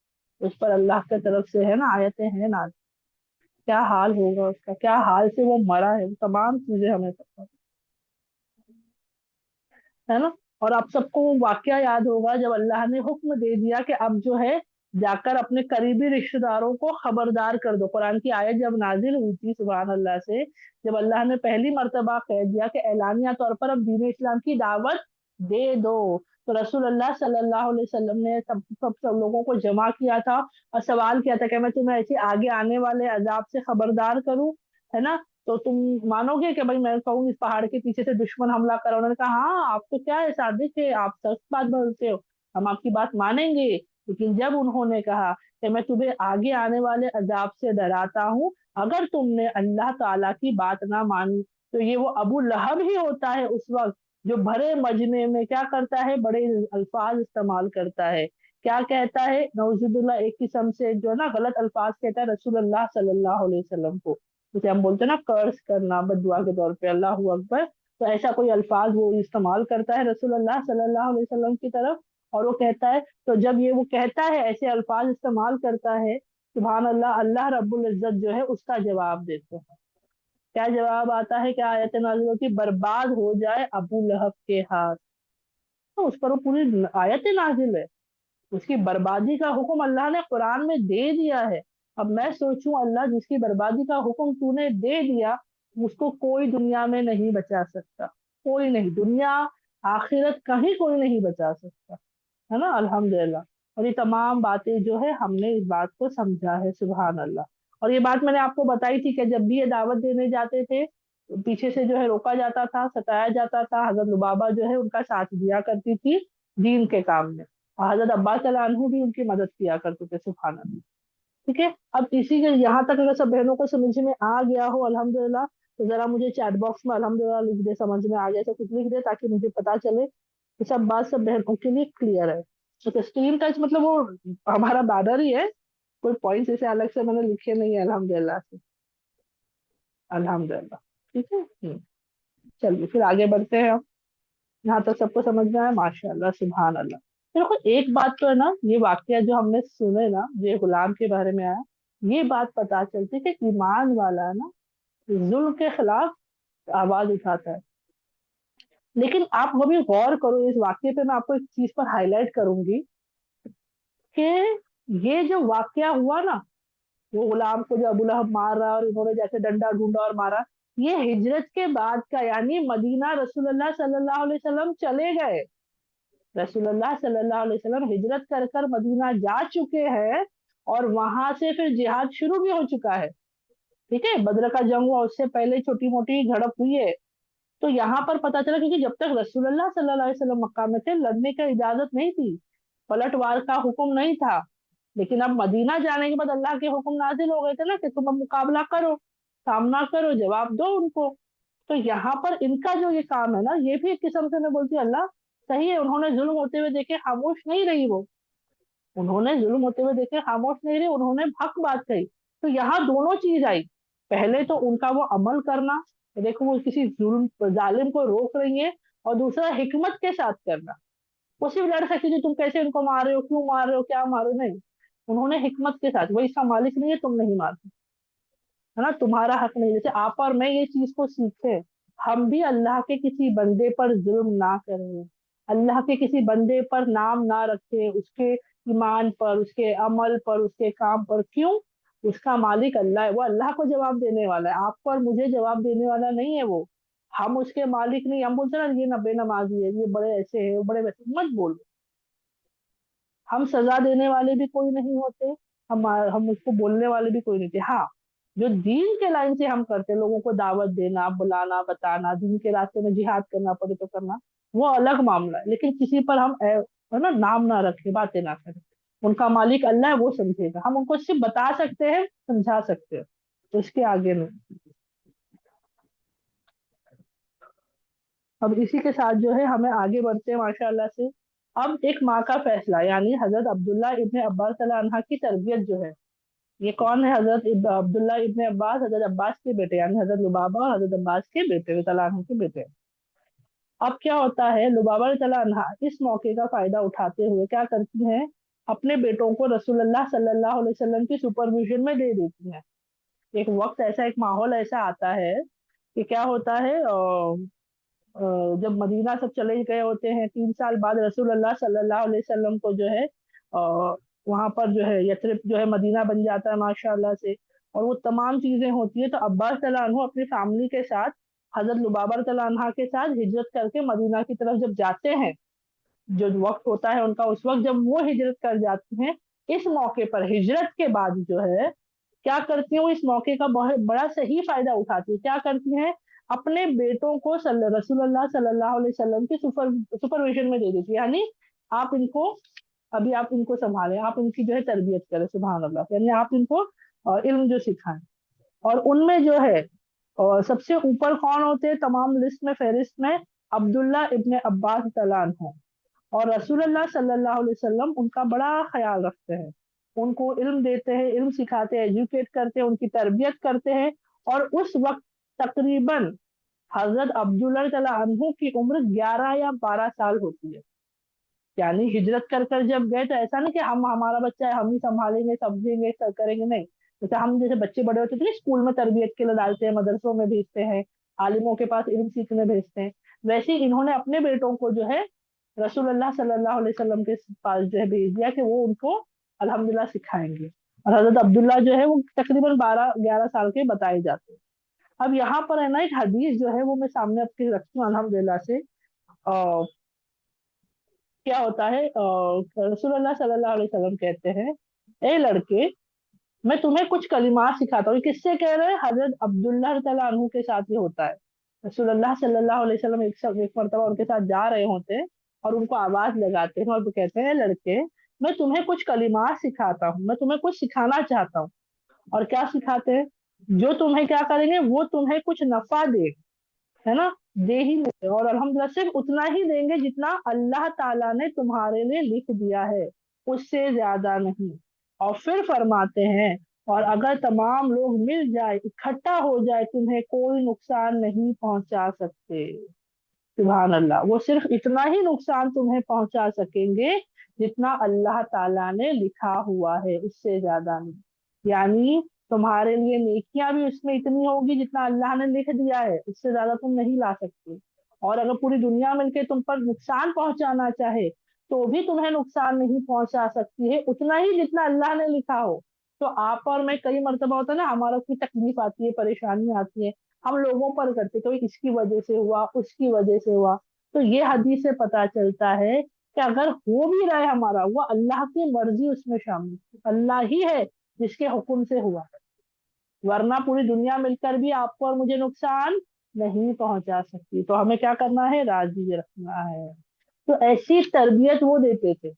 उस पर अल्लाह की तरफ से है ना आयतें हैं ना, क्या हाल होगा उसका, क्या हाल से वो मरा है, वो तमाम चीजें हमें पता है ना। और आप सबको वो वाकया याद होगा जब अल्लाह ने हुक्म दे दिया कि अब जो है जाकर अपने करीबी रिश्तेदारों को खबरदार कर दो। कुरान की आयत जब नाजिल हुई थी सुभान अल्लाह से, जब अल्लाह ने पहली मर्तबा कह दिया कि एलानिया तौर पर अब दीन इस्लाम की दावत दे दो, तो रसूल अल्लाह सल्लल्लाहु अलैहि वसल्लम ने सब लोगों को जमा किया था और सवाल किया था कि मैं तुम्हें ऐसे आगे आने वाले अजाब से खबरदार करूं, है ना। तो तुम मानोगे कि भाई मैं कहूँ इस पहाड़ के पीछे से दुश्मन हमला करा, उन्होंने कहा हाँ आप तो क्या है सादिक है, आप सच बात बोलते हो, हम आपकी बात मानेंगे। लेकिन जब उन्होंने कहा कि मैं तुम्हें आगे आने वाले अजाब से डराता हूँ अगर तुमने अल्लाह ताला की बात ना मानी, तो ये वो अबू लहब ही होता है उस वक्त जो भरे मजमे में क्या करता है, बड़े अल्फाज इस्तेमाल करता है, क्या कहता है नौजुबिल्ला, एक किस्म से जो है ना गलत अल्फाज कहता है रसूलुल्लाह सल्लल्लाहु अलैहि वसल्लम को, जैसे हम बोलते हैं ना कर्स करना बददुआ के तौर पे, अल्लाह अकबर। तो ऐसा कोई अल्फाज वो इस्तेमाल करता है रसूलुल्लाह सल्लल्लाहु अलैहि वसल्लम की तरफ, और वो कहता है, तो जब ये वो कहता है ऐसे अल्फाज इस्तेमाल करता है, सुभान अल्लाह, अल्लाह रब्बुल इज्जत जो है उसका जवाब देते हैं। क्या जवाब आता है, क्या आयत नाज़िल होती है, बर्बाद हो जाए अबू लहब के हाथ। तो उस पर वो पूरी आयत नाजिल है, उसकी बर्बादी का हुक्म अल्लाह ने कुरान में दे दिया है। अब मैं सोचूं अल्लाह जिसकी बर्बादी का हुक्म तूने दे दिया, उसको कोई दुनिया में नहीं बचा सकता, कोई नहीं, दुनिया आखिरत कहीं कोई नहीं बचा सकता, है ना। अल्हम्दुलिल्लाह। और ये तमाम बातें जो है हमने इस बात को समझा है, सुभान अल्लाह। और ये बात मैंने आपको बताई थी कि जब भी ये दावत देने जाते थे पीछे से जो है रोका जाता था, सताया जाता था, हजरत लुबाबा जो है उनका साथ दिया करती थी दीन के काम में, और हजरत अब्बास अन्हु भी उनकी मदद किया करते थे, सुभान अल्लाह। ठीक है, अब इसी के यहाँ तक अगर सब बहनों को समझ में आ गया हो अल्हम्दुलिल्लाह, तो जरा मुझे चैट बॉक्स में अल्हम्दुलिल्लाह लिख दे, समझ में आ गया तो कुछ लिख दे ताकि मुझे पता चले कि सब बात सब बहनों के लिए क्लियर है। तो स्क्रीन टच मतलब वो हमारा बैनर ही है, कोई पॉइंट्स ऐसे अलग से मैंने लिखे नहीं है अल्हम्दुलिल्लाह से, अल्हम्दुलिल्लाह। ठीक है। चलिए फिर आगे बढ़ते हैं हम, यहाँ तक सबको समझ में आया, माशाल्लाह सुभान अल्लाह। तो देखो एक बात तो है ना, ये वाकया जो हमने सुने ना, ये गुलाम के बारे में आया, ये बात पता चलती है कि ईमान वाला है ना जुल्म के खिलाफ आवाज उठाता है। लेकिन आप कभी गौर करो इस वाक्य पे, मैं आपको एक चीज पर हाईलाइट करूंगी कि ये जो वाकया हुआ ना, वो गुलाम को जो अबू लहब मार रहा और उन्होंने जैसे डंडा ढूंढा और मारा, ये हिजरत के बाद का, यानी मदीना रसूलुल्लाह सल्लल्लाहु अलैहि वसल्लम चले गए, रसूलुल्लाह सल्लल्लाहु अलैहि वसल्लम हिजरत कर कर मदीना जा चुके हैं, और वहां से फिर जिहाद शुरू भी हो चुका है। ठीक है, बद्र का जंग हुआ, उससे पहले छोटी मोटी झड़प हुई है। तो यहाँ पर पता चला, क्योंकि जब तक रसूलुल्लाह सल्लल्लाहु अलैहि वसल्लम मक्का में थे लड़ने की इजाजत नहीं थी, पलटवार का हुक्म नहीं था। लेकिन अब मदीना जाने के बाद अल्लाह के हुक्म नाजिल हो गए थे ना कि तुम अब मुकाबला करो, सामना करो, जवाब दो उनको। तो यहाँ पर इनका जो ये काम है ना, ये भी एक किस्म से मैं बोलती हूँ अल्लाह सही है, उन्होंने जुल्म होते हुए देखे खामोश नहीं रही वो, उन्होंने जुल्म होते हुए देखे खामोश नहीं रही, उन्होंने हक बात कही। तो यहाँ दोनों चीज आई, पहले तो उनका वो अमल करना, देखो वो किसी जुल्म जालिम को रोक रही है, और दूसरा हिकमत के साथ करना। वो सिर्फ लड़ सकती थी, तुम कैसे इनको मार रहे हो, क्यों मार रहे हो, क्या मारो, नहीं, उन्होंने हिकमत के साथ, वो इसका मालिक नहीं है, तुम नहीं मारते, है ना, तुम्हारा हक नहीं। जैसे आप और मैं ये चीज को सीखे, हम भी अल्लाह के किसी बंदे पर जुल्म ना करें, अल्लाह के किसी बंदे पर नाम ना रखें, उसके ईमान पर, उसके अमल पर, उसके काम पर, क्यों, उसका मालिक अल्लाह है, वो अल्लाह को जवाब देने वाला है, आपको और मुझे जवाब देने वाला नहीं है वो। हम उसके मालिक नहीं, हम बोलते हैं ना ये नब्बे नमाजी है, ये बड़े ऐसे है, वो बड़े वैसे, मत बोलो। हम सजा देने वाले भी कोई नहीं होते, हम उसको बोलने वाले भी कोई नहीं थे। हाँ, जो दीन के लाइन से हम करते, लोगों को दावत देना, बुलाना, बताना, दीन के रास्ते में जिहाद करना पड़े तो करना, वो अलग मामला है। लेकिन किसी पर हम है ना नाम ना रखें, बातें ना करें, उनका मालिक अल्लाह है, वो समझेगा, हम उनको सिर्फ बता सकते हैं, समझा सकते हैं, तो इसके आगे नहीं। اب اسی کے ساتھ جو ہے ہمیں آگے بڑھتے ہیں ماشاءاللہ سے. اب ایک ماں کا فیصلہ یعنی حضرت عبداللہ ابن عباس صلی اللہ عنہ کی تربیت جو ہے. یہ کون ہے؟ حضرت عبداللہ ابن عباس، حضرت عباس کے بیٹے، یعنی حضرت لبابہ اور حضرت عباس کے بیٹے رضی اللہ عنہ کے بیٹے. اب کیا ہوتا ہے، لبابہ رضی اللہ عنہ اس موقع کا فائدہ اٹھاتے ہوئے کیا کرتی ہیں، اپنے بیٹوں کو رسول اللہ صلی اللہ علیہ وسلم کی سپرویژن میں دے دیتی ہیں. ایک وقت ایسا، ایک ماحول ایسا آتا ہے کہ کیا ہوتا ہے، جب مدینہ سب چلے گئے ہوتے ہیں 3 سال بعد رسول اللہ صلی اللہ علیہ وسلم کو جو ہے وہاں پر جو ہے یثرب جو ہے مدینہ بن جاتا ہے ماشاء اللہ سے، اور وہ تمام چیزیں ہوتی ہیں. تو عباس رضی اللہ عنہ اپنی فیملی کے ساتھ حضرت لبابہ رضی اللہ عنہ کے ساتھ ہجرت کر کے مدینہ کی طرف جب جاتے ہیں، جو وقت ہوتا ہے ان کا، اس وقت جب وہ ہجرت کر جاتے ہیں، اس موقع پر ہجرت کے بعد جو ہے کیا کرتی ہیں، وہ اس موقع کا بہت بڑا صحیح فائدہ اٹھاتی ہے. کیا کرتی ہیں، اپنے بیٹوں کو رسول اللہ صلی اللہ علیہ وسلم کی سپرویژن میں دے دیتی ہے. یعنی آپ ان کو، ابھی آپ ان کو سنبھالیں، آپ ان کی جو ہے تربیت کریں، سبحان اللہ، یعنی آپ ان کو علم جو سکھائیں. اور ان میں جو ہے سب سے اوپر کون ہوتے ہیں تمام لسٹ میں، فہرست میں؟ عبداللہ ابن عباس رضی اللہ عنہ. اور رسول اللہ صلی اللہ علیہ وسلم ان کا بڑا خیال رکھتے ہیں، ان کو علم دیتے ہیں، علم سکھاتے ہیں، ایجوکیٹ کرتے ہیں، ان کی تربیت کرتے ہیں. اور اس وقت تقریباً حضرت عبداللہ رضی اللہ عنہ کی عمر 11 یا 12 سال ہوتی ہے. یعنی ہجرت کر کر جب گئے تو ایسا نہیں کہ ہمارا بچہ ہے ہم ہی سنبھالیں گے، سمجھیں گے، کریں گے، نہیں. جیسے ہم جیسے بچے بڑے ہوتے تھے اسکول میں تربیت کے لیے ڈالتے ہیں، مدرسوں میں بھیجتے ہیں، عالموں کے پاس علم سیکھنے بھیجتے ہیں، ویسے ہی انہوں نے اپنے بیٹوں کو جو ہے رسول اللہ صلی اللہ علیہ وسلم کے پاس جو ہے بھیج دیا کہ وہ ان کو الحمدللہ سکھائیں گے. اور حضرت عبداللہ جو ہے وہ تقریباً 12 11 سال کے بتائے جاتے ہیں. اب یہاں پر ہے نا ایک حدیث جو ہے وہ میں سامنے آپ کے رکھتی ہوں الحمدللہ سے. کیا ہوتا ہے، رسول اللہ صلی اللہ علیہ وسلم کہتے ہیں، اے لڑکے، میں تمہیں کچھ کلمات سکھاتا ہوں. یہ کس سے کہہ رہے ہیں؟ حضرت عبداللہ رضی اللہ عنہ کے ساتھ یہ ہوتا ہے. رسول اللہ صلی اللہ علیہ وسلم ایک مرتبہ ان کے ساتھ جا رہے ہوتے ہیں اور ان کو آواز لگاتے ہیں اور وہ کہتے ہیں، لڑکے، میں تمہیں کچھ کلمات سکھاتا ہوں، میں تمہیں کچھ سکھانا چاہتا ہوں. اور کیا سکھاتے ہیں؟ جو تمہیں کیا کریں گے، وہ تمہیں کچھ نفع دے، ہے نا، دے ہی لیں گے، اور الحمدللہ صرف اتنا ہی دیں گے جتنا اللہ تعالیٰ نے تمہارے لیے لکھ دیا ہے، اس سے زیادہ نہیں. اور پھر فرماتے ہیں، اور اگر تمام لوگ مل جائے، اکٹھا ہو جائے، تمہیں کوئی نقصان نہیں پہنچا سکتے. سبحان اللہ، وہ صرف اتنا ہی نقصان تمہیں پہنچا سکیں گے جتنا اللہ تعالیٰ نے لکھا ہوا ہے، اس سے زیادہ نہیں. یعنی تمہارے لیے نیکیاں بھی اس میں اتنی ہوگی جتنا اللہ نے لکھ دیا ہے، اس سے زیادہ تم نہیں لا سکتے. اور اگر پوری دنیا مل کے تم پر نقصان پہنچانا چاہے تو بھی تمہیں نقصان نہیں پہنچا سکتی ہے، اتنا ہی جتنا اللہ نے لکھا ہو. تو آپ اور میں کئی مرتبہ ہوتا ہے نا، ہمارا کوئی تکلیف آتی ہے، پریشانی آتی ہے، ہم لوگوں پر کرتے تو اس کی وجہ سے ہوا، اس کی وجہ سے ہوا. تو یہ حدیث سے پتا چلتا ہے کہ اگر ہو بھی رہا ہے ہمارا، وہ اللہ کی مرضی اس میں شامل ہے، اللہ ہی ہے جس کے حکم سے ہوا ہے، ورنہ پوری دنیا مل کر بھی آپ کو اور مجھے نقصان نہیں پہنچا سکتی. تو ہمیں کیا کرنا ہے؟ راضی رکھنا ہے. تو ایسی تربیت وہ دیتے تھے،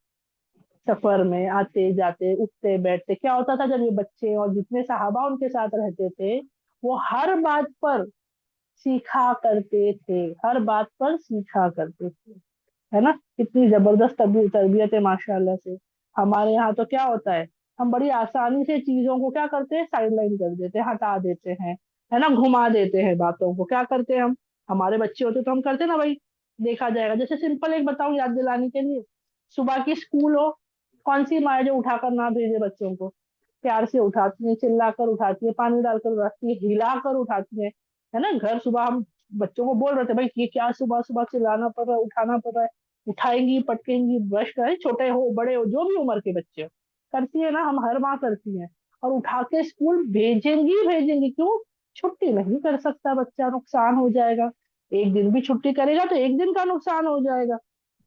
سفر میں آتے جاتے، اٹھتے بیٹھتے. کیا ہوتا تھا جب یہ بچے اور جتنے صحابہ ان کے ساتھ رہتے تھے، وہ ہر بات پر سیکھا کرتے تھے، ہر بات پر سیکھا کرتے تھے، ہے نا. کتنی زبردست تربیت ہے ماشاء اللہ سے. ہمارے یہاں تو کیا ہوتا ہے، ہم بڑی آسانی سے چیزوں کو کیا کرتے ہیں، سائڈ لائن کر دیتے ہیں، ہٹا دیتے ہیں، ہے نا، گھما دیتے ہیں باتوں کو. کیا کرتے ہیں ہم، ہمارے بچے ہوتے تو ہم کرتے نا بھائی، دیکھا جائے گا. جیسے سمپل ایک بتاؤں یاد دلانے کے لیے، صبح کی اسکول ہو، کون سی مائیں جو اٹھا کر نہ بھیجے بچوں کو، پیار سے اٹھاتی ہیں، چلا کر اٹھاتی ہے، پانی ڈال کر اٹھاتی ہے، ہلا کر اٹھاتی ہے نا. گھر صبح ہم بچوں کو بول رہے تھے، بھائی یہ کیا صبح صبح چلانا پڑ رہا ہے، اٹھانا پڑ رہا ہے، اٹھائیں گی، پٹکیں گی، برش کریں، چھوٹے ہو بڑے ہو جو بھی عمر کے بچے ہو، کرتی ہے نا، ہم ہر ماں کرتی ہیں. اور اٹھا کے اسکول بھیجیں گی کیوں؟ چھٹی نہیں کر سکتا بچہ، نقصان ہو جائے گا. ایک دن بھی چھٹی کرے گا تو ایک دن کا نقصان ہو جائے گا.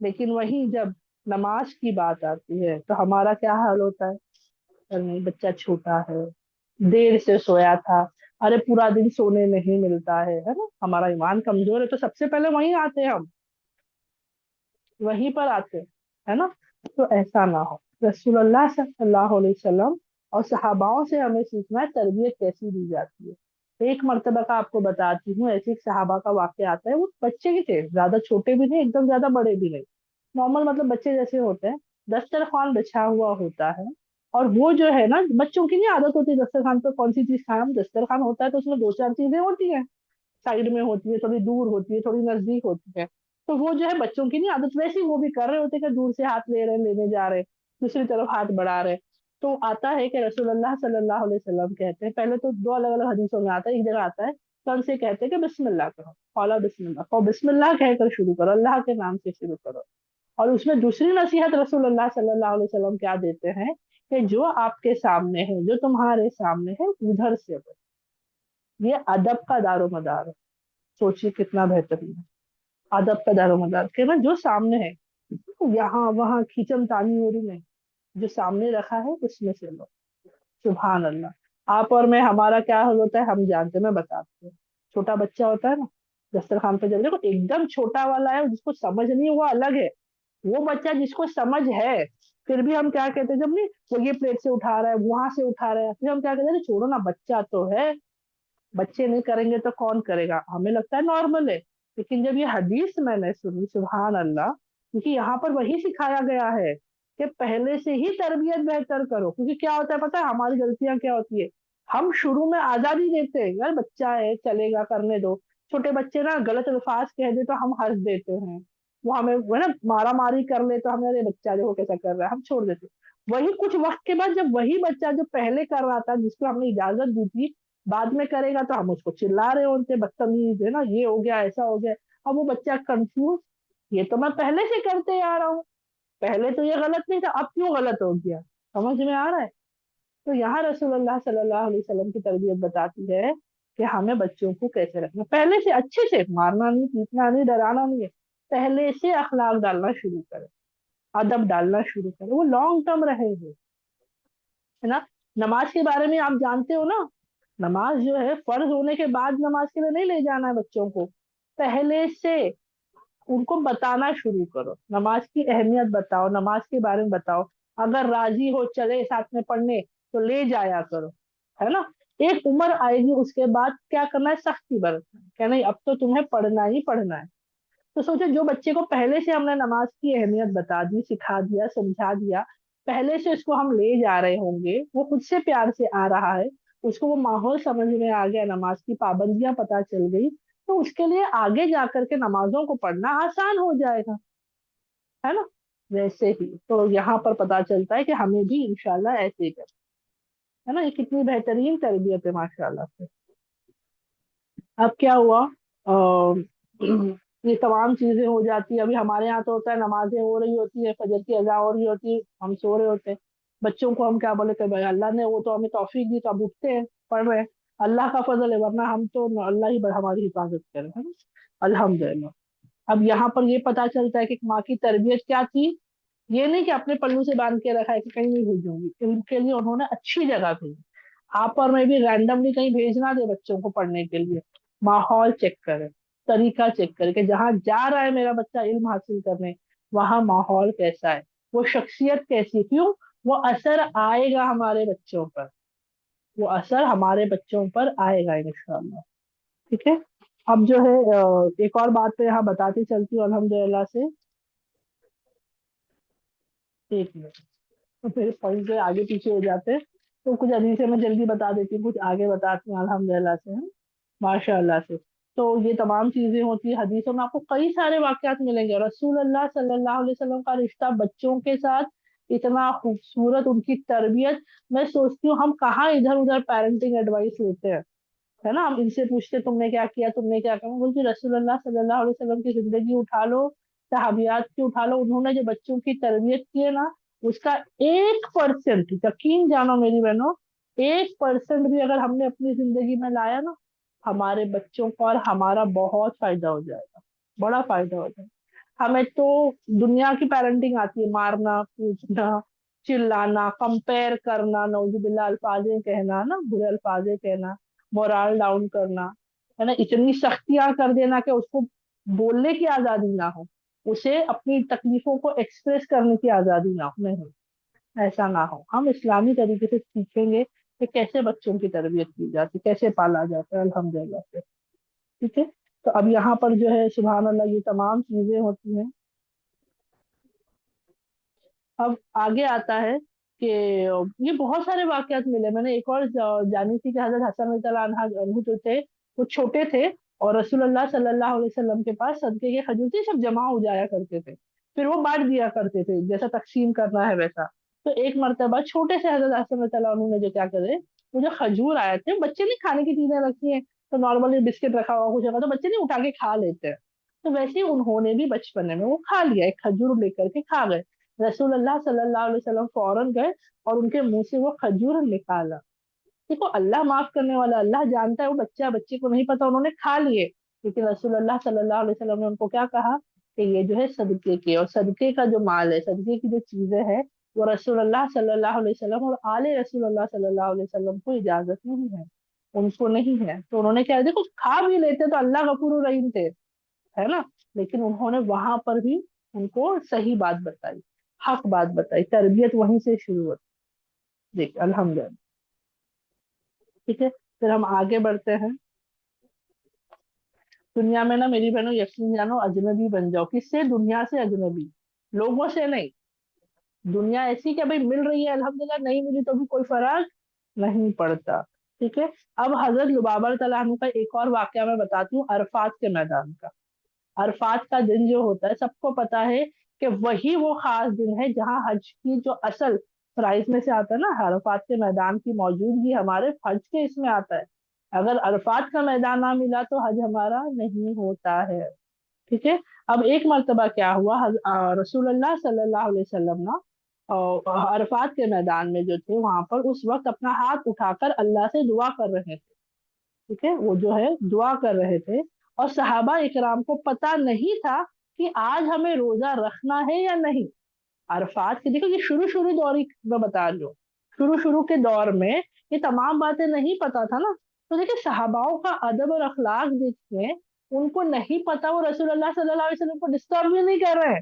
لیکن وہیں جب نماز کی بات آتی ہے تو ہمارا کیا حال ہوتا ہے، نہیں بچہ چھوٹا ہے، دیر سے سویا تھا، ارے پورا دن سونے نہیں ملتا ہے نا. ہمارا ایمان کمزور ہے تو سب سے پہلے وہیں آتے ہیں ہم، وہیں پر آتے ہیں، ہے نا. تو ایسا نہ ہو. رسول اللہ صلی اللہ علیہ وسلم اور صحاباؤں سے ہمیں سیکھنا ہے تربیت کیسی دی جاتی ہے. ایک مرتبہ کا آپ کو بتاتی ہوں، ایسے ایک صحابہ کا واقعہ آتا ہے، وہ بچے ہی تھے، زیادہ چھوٹے بھی نہیں ایک دم زیادہ بڑے بھی نہیں، نارمل مطلب بچے جیسے ہوتے ہیں، دسترخوان بچھا ہوا ہوتا ہے، اور وہ جو ہے نا، بچوں کی نہیں عادت ہوتی دسترخوان پہ کون سی چیز کھائیں، دسترخوان ہوتا ہے تو اس میں دو چار چیزیں ہوتی ہیں، سائڈ میں ہوتی ہے، تھوڑی دور ہوتی ہے، تھوڑی نزدیک ہوتی ہے، تو وہ جو ہے بچوں کی نہیں عادت، ویسے ہی وہ بھی کر رہے ہوتے کہ دور سے ہاتھ لے رہے لینے جا رہے، دوسری طرف ہاتھ بڑھا رہے، تو آتا ہے کہ رسول اللہ صلی اللہ علیہ وسلم کہتے ہیں، پہلے تو دو الگ الگ حدیثوں میں آتا ہے، ایک جگہ آتا ہے تو ان سے کہتے ہیں کہ بسم اللہ کرو، قولا بسم اللہ، اور بسم اللہ کہہ کر شروع کرو، اللہ کے نام سے شروع کرو، اور اس میں دوسری نصیحت رسول اللہ صلی اللہ علیہ وسلم کیا دیتے ہیں کہ جو آپ کے سامنے ہے، جو تمہارے سامنے ہے ادھر سے بڑھو۔ یہ ادب کا دار و مدار ہے، سوچیے کتنا بہترین ہے، ادب کا دار و مدار کہ نا جو سامنے ہے، یہاں وہاں کھینچم تانی ہو رہی نہیں، جو سامنے رکھا ہے اس میں سے لو، سبحان اللہ۔ آپ اور میں، ہمارا کیا حال ہوتا ہے ہم جانتے ہیں، میں بتاتی ہوں، چھوٹا بچہ ہوتا ہے نا دسترخوان پہ، جب دیکھو ایک دم چھوٹا والا ہے جس کو سمجھ نہیں ہے وہ الگ ہے، وہ بچہ جس کو سمجھ ہے پھر بھی ہم کیا کہتے ہیں، جب نہیں وہ یہ پلیٹ سے اٹھا رہا ہے وہاں سے اٹھا رہا ہے، پھر ہم کیا کہتے ہیں چھوڑو نا بچہ تو ہے، بچے نہیں کریں گے تو کون کرے گا، ہمیں لگتا ہے نارمل ہے، لیکن جب یہ حدیث میں نے سنی، سبحان اللہ، کیونکہ یہاں پر وہی سکھایا گیا ہے کہ پہلے سے ہی تربیت بہتر کرو، کیونکہ کیا ہوتا ہے پتہ ہے ہماری غلطیاں کیا ہوتی ہے، ہم شروع میں آزادی دیتے ہیں، یار بچہ ہے چلے گا کرنے دو، چھوٹے بچے نا غلط الفاظ کہہ دے تو ہم ہنس دیتے ہیں، وہ ہمیں وہ نا مارا ماری کر لے تو ہمیں ارے بچہ دیکھو کیسا کر رہا ہے، ہم چھوڑ دیتے، وہی کچھ وقت کے بعد جب وہی بچہ جو پہلے کر رہا تھا جس کو ہم نے اجازت دی تھی بعد میں کرے گا تو ہم اس کو چلا رہے ہوتے بدتمیز ہے نا، یہ ہو گیا ایسا ہو گیا، اب وہ بچہ کنفیوز، یہ تو میں پہلے سے کرتے آ رہا ہوں، پہلے تو یہ غلط نہیں تھا، اب کیوں غلط ہو گیا، سمجھ میں آ رہا ہے؟ تو یہاں رسول اللہ صلی اللہ علیہ وسلم کی تربیت بتاتی ہے کہ ہمیں بچوں کو کیسے رکھنا، پہلے سے اچھے سے، مارنا نہیں، پیٹنا نہیں، ڈرانا نہیں ہے، پہلے سے اخلاق ڈالنا شروع کرے، ادب ڈالنا شروع کرے، وہ لانگ ٹرم رہے گے، ہے نا؟ نماز کے بارے میں آپ جانتے ہو نا، نماز جو ہے فرض ہونے کے بعد نماز کے لیے نہیں لے جانا ہے بچوں کو، پہلے سے ان کو بتانا شروع کرو، نماز کی اہمیت بتاؤ، نماز کے بارے میں بتاؤ، اگر راضی ہو چلے ساتھ میں پڑھنے تو لے جایا کرو، ہے نا؟ ایک عمر آئے گی اس کے بعد کیا کرنا ہے، سختی برتنا ہے کہ نہیں اب تو تمہیں پڑھنا ہی پڑھنا ہے، تو سوچو جو بچے کو پہلے سے ہم نے نماز کی اہمیت بتا دی، سکھا دیا، سمجھا دیا، پہلے سے اس کو ہم لے جا رہے ہوں گے، وہ خود سے پیار سے آ رہا ہے، اس کو وہ ماحول سمجھ میں آ گیا، نماز کی پابندیاں پتہ چل گئی، تو اس کے لیے آگے جا کر کے نمازوں کو پڑھنا آسان ہو جائے گا، ہے نا؟ ویسے ہی تو یہاں پر پتا چلتا ہے کہ ہمیں بھی انشاءاللہ ایسے ہی کرنا ہے نا، یہ کتنی بہترین تربیت ہے ماشاءاللہ سے۔ اب کیا ہوا، یہ تمام چیزیں ہو جاتی ہیں، ابھی ہمارے یہاں تو ہوتا ہے نمازیں ہو رہی ہوتی ہے، فجر کی اذان ہو رہی ہوتی ہے، ہم سو رہے ہوتے ہیں، بچوں کو ہم کیا بولے کہ بھائی اللہ نے وہ تو ہمیں توفیق دی تو اب اٹھتے ہیں پڑھ رہے ہیں، اللہ کا فضل ہے، ورنہ ہم تو اللہ ہی ہماری حفاظت کرے، ہے نا؟ الحمدللہ۔ اب یہاں پر یہ پتا چلتا ہے کہ ماں کی تربیت کیا تھی، یہ نہیں کہ اپنے پلو سے باندھ کے رکھا ہے کہ کہیں نہیں بھیجوں گی، ان کے لیے انہوں نے اچھی جگہ بھیجی، آپ اور میں بھی رینڈملی کہیں بھیجنا دے بچوں کو پڑھنے کے لیے، ماحول چیک کرے، طریقہ چیک کرے کہ جہاں جا رہا ہے میرا بچہ علم حاصل کرنے، وہاں ماحول کیسا ہے، وہ شخصیت کیسی، کیوں وہ اثر آئے گا ہمارے بچوں پر، وہ اثر ہمارے بچوں پر آئے گا انشاءاللہ، ٹھیک ہے؟ اب جو ہے ایک اور بات تو یہاں بتاتی چلتی ہوں الحمدللہ سے، ایک منٹ، تو پھر پوائنٹ سے آگے پیچھے ہو جاتے ہیں، تو کچھ حدیثیں میں جلدی بتا دیتی ہوں، کچھ آگے بتاتی ہوں الحمدللہ سے، ماشاء اللہ سے۔ تو یہ تمام چیزیں ہوتی ہیں حدیثوں میں، آپ کو کئی سارے واقعات ملیں گے، رسول اللہ صلی اللہ علیہ وسلم کا رشتہ بچوں کے ساتھ اتنا خوبصورت، ان کی تربیت، میں سوچتی ہوں ہم کہاں ادھر ادھر پیرنٹنگ ایڈوائس لیتے ہیں، ہے نا؟ ہم ان سے پوچھتے تم نے کیا کیا، تم نے کیا کیا، بولتی رسول اللہ صلی اللہ علیہ وسلم کی زندگی اٹھا لو، صحابیات کی اٹھا لو، انہوں نے جو بچوں کی تربیت کی ہے نا، اس کا 1%، یقین جانو میری بہنوں، 1% بھی اگر ہم نے اپنی زندگی میں لایا نا، ہمارے بچوں کو اور ہمارا بہت فائدہ ہو جائے گا، بڑا فائدہ ہو جائے گا۔ ہمیں تو دنیا کی پیرنٹنگ آتی ہے، مارنا، پوچھنا، چلانا، کمپیر کرنا، نعوذ باللہ الفاظیں کہنا نا، برے الفاظیں کہنا، مورال ڈاؤن کرنا، ہے نا؟ اتنی سختیاں کر دینا کہ اس کو بولنے کی آزادی نہ ہو، اسے اپنی تکلیفوں کو ایکسپریس کرنے کی آزادی نہ ہو، نہیں، ایسا نہ ہو، ہم اسلامی طریقے سے سیکھیں گے کہ कैसे बच्चों की तरबियत की जाती, कैसे पाला जाता है अल्हम्दुलिल्लाह से। ठीक है, तो अब यहाँ पर जो है सुभान अल्लाह ये तमाम चीजें होती हैं। अब आगे आता है कि ये बहुत सारे वाकयात मिले। मैंने एक और जानी थी कि हजरत हसन रज़ी अल्लाह अन्हु जो थे वो छोटे थे और रसूलुल्लाह सल्लल्लाहु अलैहि वसल्लम के पास सदके के खजूर थे, सब जमा हो जाया करते थे, फिर वो बांट दिया करते थे जैसा तकसीम करना है वैसा। तो एक मर्तबा छोटे से हजरत हसन रज़ी अल्लाह अन्हु ने जो क्या करे, वो जो खजूर आए थे, बच्चे नहीं खाने की चीजें रखी हैं तो नॉर्मली बिस्किट रखा हुआ कुछ रखा तो बच्चे नहीं उठा के खा लेते हैं, तो वैसे ही उन्होंने भी बचपने में वो खा लिया, एक खजूर लेकर के खा गए। रसूलुल्लाह सल्लल्लाहु अलैहि वसल्लम फौरन गए और उनके मुंह से वो खजूर निकाला। देखो अल्लाह माफ करने वाला, अल्लाह जानता है वो बच्चा, बच्चे को नहीं पता, उन्होंने खा लिए। लेकिन रसूलुल्लाह सल्लल्लाहु अलैहि वसल्लम ने उनको क्या कहा कि ये जो है सदके के, और सदके का जो माल है, सदके की जो चीजें हैं, वो रसूलुल्लाह सल्लल्लाहु अलैहि वसल्लम और आले रसूलुल्लाह सल्लल्लाहु अलैहि वसल्लम को इजाजत नहीं है, उनको नहीं है। तो उन्होंने क्या, देखो खा भी लेते तो अल्लाह गफूर रहीम थे, है ना, लेकिन उन्होंने वहां पर भी उनको सही बात बताई, हक बात बताई, तरबियत वहीं से शुरू होती। देखिए अल्हम्दुलिल्लाह। ठीक है, फिर हम आगे बढ़ते हैं। दुनिया में ना मेरी बहनों यकीन जानो अजनबी बन जाओ, किससे, दुनिया से अजनबी, लोगों से नहीं। दुनिया ऐसी कि भाई मिल रही है अल्हम्दुलिल्लाह, नहीं मिली तो भी कोई फर्क नहीं पड़ता। ठीक है, अब हजरत लुबाबा तआला अन्हु का एक और वाकया मैं बताती हूँ, अरफात के मैदान का। अरफात का दिन जो होता है सबको पता है कि वही वो खास दिन है जहाँ हज की जो असल प्राइस में से आता है ना, अरफात के मैदान की मौजूदगी हमारे हज के इसमें आता है। अगर अरफात का मैदान ना मिला तो हज हमारा नहीं होता है। ठीक है, अब एक मर्तबा क्या हुआ, रसूलुल्लाह सल्लल्लाहु अलैहि वसल्लम ना अरफात के मैदान में जो थे वहां पर उस वक्त अपना हाथ उठाकर अल्लाह से दुआ कर रहे थे। ठीक है, वो जो है दुआ कर रहे थे, और सहाबा इकराम को पता नहीं था कि आज हमें रोजा रखना है या नहीं। अरफात के, देखो ये शुरू शुरू दौर ही मैं बता रही हूँ, शुरू शुरू के दौर में ये तमाम बातें नहीं पता था ना। तो देखिए सहाबाओं का अदब और अखलाक देखिए, उनको नहीं पता, वो रसूलुल्लाह सल्लल्लाहु अलैहि वसल्लम को डिस्टर्ब भी नहीं कर रहे हैं,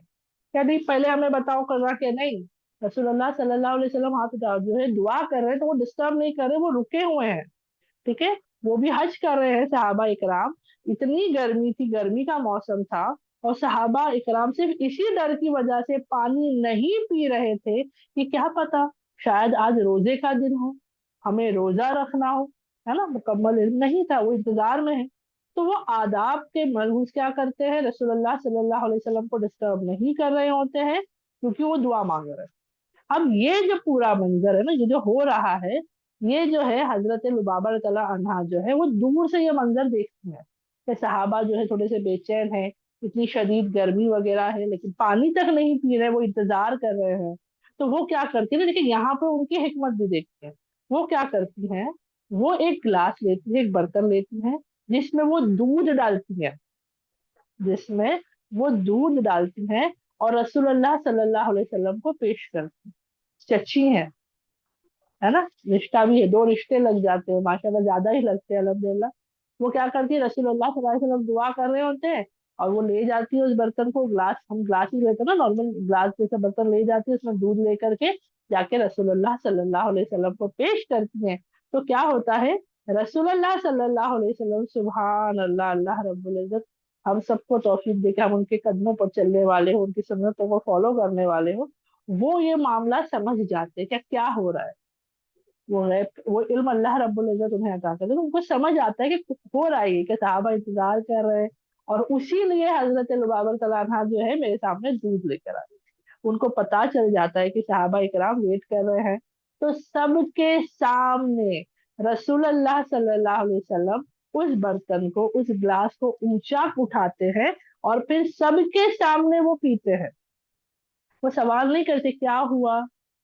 क्या नहीं पहले हमें बताओ करना के नहीं। रसूलुल्लाह सल्लल्लाहु अलैहि वसल्लम हाथ उठा जो है दुआ कर रहे हैं, तो वो डिस्टर्ब नहीं कर रहे, वो रुके हुए हैं। ठीक है, वो भी हज कर रहे हैं सहाबा इकराम। इतनी गर्मी थी, गर्मी का मौसम था, और सहाबा इकराम सिर्फ इसी डर की वजह से पानी नहीं पी रहे थे कि क्या पता शायद आज रोजे का दिन हो, हमें रोजा रखना हो, है ना, मुकम्मल इल्म नहीं था, वो इंतजार में है। तो वो आदाब के मलहूस क्या करते हैं, रसूलुल्लाह सल्लल्लाहु अलैहि वसल्लम को डिस्टर्ब नहीं कर रहे होते हैं, क्योंकि वो दुआ मांग रहे हैं। अब ये जो पूरा मंजर है ना, ये जो हो रहा है, ये जो है हजरत लुबाबा रज़ियल्लाहु अन्हा जो है वो दूर से ये मंजर देखती है कि सहाबा जो है थोड़े से बेचैन है, इतनी शदीद गर्मी वगैरह है, लेकिन पानी तक नहीं पी रहे, वो इंतजार कर रहे हैं। तो वो क्या करती है ना, देखिए यहाँ पे उनकी हिकमत भी देखते हैं। वो क्या करती हैं, वो एक गिलास लेती है, एक बर्तन लेती हैं, जिसमें वो दूध डालती है, जिसमें वो दूध डालती हैं, और रसूलुल्लाह सल्लल्लाहु अलैहि वसल्लम को पेश करती हैं। चची हैं, है ना, रिश्ता भी है, दो रिश्ते लग जाते हैं माशाल्लाह, ज्यादा ही लगते हैं अल्हम्दुलिल्लाह। वो क्या करती है, रसूलुल्लाह सल्लल्लाहु अलैहि वसल्लम दुआ कर रहे होते हैं और वो ले जाती है उस बर्तन को, ग्लास, हम ग्लास ही लेते हैं ना, नॉर्मल ग्लास जैसा बर्तन ले जाती है, उसमें दूध लेकर के जाके रसूलुल्लाह सल्लल्लाहु अलैहि वसल्लम को पेश करती हैं। तो क्या होता है, रसूलुल्लाह सल्लल्लाहु अलैहि वसल्लम, सुभान अल्लाह, अल्लाह रब्बुल इज्जत हम सबको तौफीक दे कि हम उनके कदमों पर चलने वाले हो, उनकी सुन्नतों को फॉलो करने वाले हो। वो ये मामला समझ जाते हैं क्या क्या हो रहा है, वो है वो इल्म अल्लाह रब्बुल इज्जत उन्हें अता करते, तो उनको समझ आता है कि हो रहा है ये, कि साहबा इंतजार कर रहे हैं, और उसी लिए हजरत लुबाबा तआला अन्हा जो है मेरे सामने दूध लेकर आ रही है। उनको पता चल जाता है कि साहबा इकराम वेट कर रहे हैं। तो सबके सामने रसूलुल्लाह सल्लल्लाहु अलैहि वसल्लम उस बर्तन को, उस ग्लास को ऊंचा उठाते हैं, और फिर सबके सामने वो पीते हैं। वो सवाल नहीं करते क्या हुआ,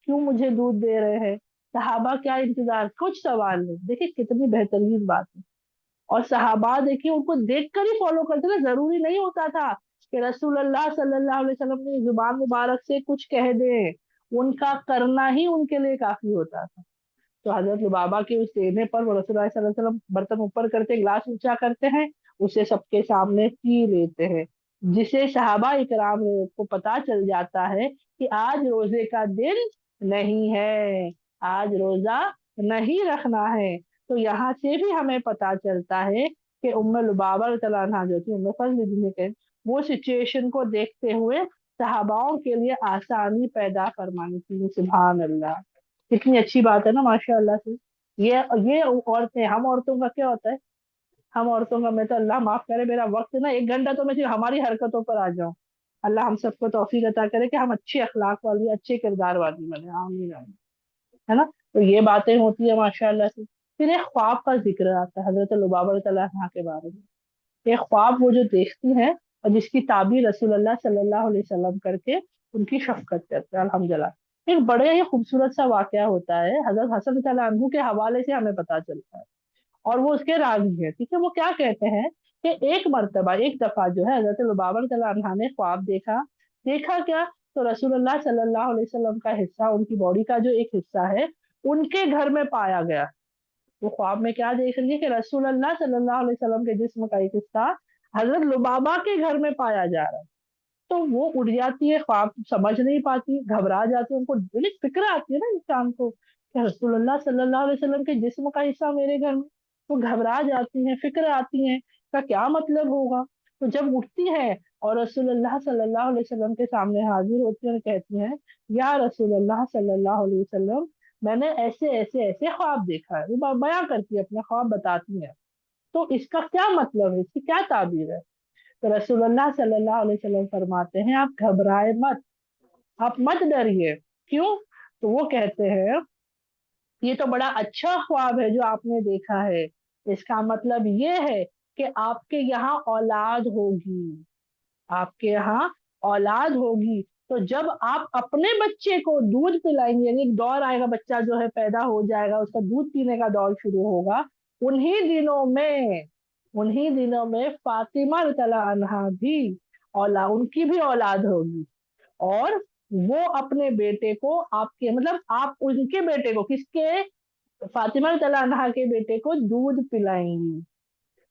क्यों मुझे दूध दे रहे हैं, सहाबा क्या इंतजार, कुछ सवाल नहीं। देखिए कितनी बेहतरीन बात है। और सहाबा देखिए उनको देखकर ही फॉलो करते थे, जरूरी नहीं होता था कि रसूलुल्लाह सल्लल्लाहु अलैहि वसल्लम ने जुबान मुबारक से कुछ कह दे, उनका करना ही उनके लिए काफी होता था। तो हजरत लुबाबा के उस देने पर वो रसूलुल्लाह सल्लल्लाहु अलैहि वसल्लम बर्तन ऊपर करते, ग्लास ऊंचा करते हैं, उसे सबके सामने पी लेते हैं, जिसे सहाबा इकराम को पता चल जाता है कि आज रोजे का दिन नहीं है, आज रोजा نہیں رکھنا ہے۔ تو یہاں سے بھی ہمیں پتا چلتا ہے کہ لبابہ رضی اللہ عنہا جو تھی، فضل جنہیں کہ وہ سچویشن کو دیکھتے ہوئے صحاباؤں کے لیے آسانی پیدا فرمانی تھی۔ سبحان اللہ، کتنی اچھی بات ہے نا، ماشاء اللہ سے۔ یہ عورتیں، ہم عورتوں کا کیا ہوتا ہے؟ ہم عورتوں کا، میں تو اللہ معاف کرے، میرا وقت نا 1 گھنٹہ تو میں صرف ہماری حرکتوں پر آ جاؤں۔ اللہ ہم سب کو توفیق عطا کرے کہ ہم اچھے اخلاق والی، اچھے کردار والی بنے، آمین آمین، ہے نا۔ تو یہ باتیں ہوتی ہیں ماشاء اللہ سے۔ پھر ایک خواب کا ذکر آتا ہے حضرت لبابہ رضی اللہ عنہا کے بارے میں۔ ایک خواب وہ جو دیکھتی ہیں اور جس کی تعبیر رسول اللہ صلی اللہ علیہ وسلم کر کے ان کی شفقت کرتے ہیں، الحمدللہ۔ ایک بڑے ہی خوبصورت سا واقعہ ہوتا ہے، حضرت حسن رضی اللہ عنہ کے حوالے سے ہمیں پتا چلتا ہے، اور وہ اس کے راضی ہے، ٹھیک ہے۔ وہ کیا کہتے ہیں کہ ایک مرتبہ، ایک دفعہ جو ہے حضرت لبابہ رضی اللہ عنہا نے خواب دیکھا۔ دیکھا کیا؟ تو رسول اللہ صلی اللہ علیہ وسلم کا حصہ، ان کی باڈی کا جو ایک حصہ ہے، ان کے گھر میں پایا گیا۔ وہ خواب میں کیا دیکھ رہی ہے کہ رسول اللہ صلی اللہ علیہ وسلم کے جسم کا ایک حصہ حضرت لبابہ کے گھر میں پایا جا رہا ہے۔ تو وہ اڑ جاتی ہے، خواب سمجھ نہیں پاتی، گھبرا جاتی ہے، ان کو بڑی فکر آتی ہے نا انسان کو کہ رسول اللہ صلی اللہ علیہ وسلم کے جسم کا حصہ میرے گھر میں۔ وہ گھبرا جاتی ہیں، فکر آتی ہیں کا کیا مطلب ہوگا۔ تو جب اٹھتی ہے اور رسول اللہ صلی اللہ علیہ وسلم کے سامنے حاضر ہوتی ہیں اور کہتی ہیں یا رسول اللہ صلی اللہ علیہ وسلم، میں نے ایسے ایسے ایسے خواب دیکھا ہے۔ وہ بیان کرتی ہے، اپنے خواب بتاتی ہیں۔ تو اس کا کیا مطلب ہے، اس کی کیا تعبیر ہے؟ تو رسول اللہ صلی اللہ علیہ وسلم فرماتے ہیں آپ گھبرائے مت، آپ مت ڈریے۔ کیوں؟ تو وہ کہتے ہیں یہ تو بڑا اچھا خواب ہے جو آپ نے دیکھا ہے، اس کا مطلب یہ ہے کہ آپ کے یہاں اولاد ہوگی، آپ کے یہاں اولاد ہوگی۔ تو جب آپ اپنے بچے کو دودھ پلائیں گے، یعنی ایک دور آئے گا، بچہ جو ہے پیدا ہو جائے گا، اس کا دودھ پینے کا دور شروع ہوگا، انہی دنوں میں فاطمہ رضی اللہ عنہا بھی اولاد، ان کی بھی اولاد ہوگی، اور وہ اپنے بیٹے کو آپ کے، مطلب آپ ان کے بیٹے کو، کس کے؟ فاطمہ رضی اللہ عنہا کے بیٹے کو دودھ پلائیں گی۔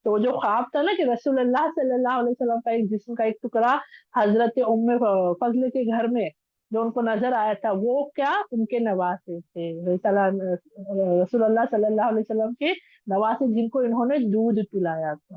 تو جو خواب تھا نا کہ رسول اللہ صلی اللہ علیہ وسلم کا ایک جسم کا ایک ٹکڑا حضرت فضل کے گھر میں جو ان کو نظر آیا تھا، وہ کیا ان کے نواسے تھے، رسول اللہ صلی اللہ علیہ وسلم کے نواسے، جن کو انہوں نے دودھ پلایا تھا۔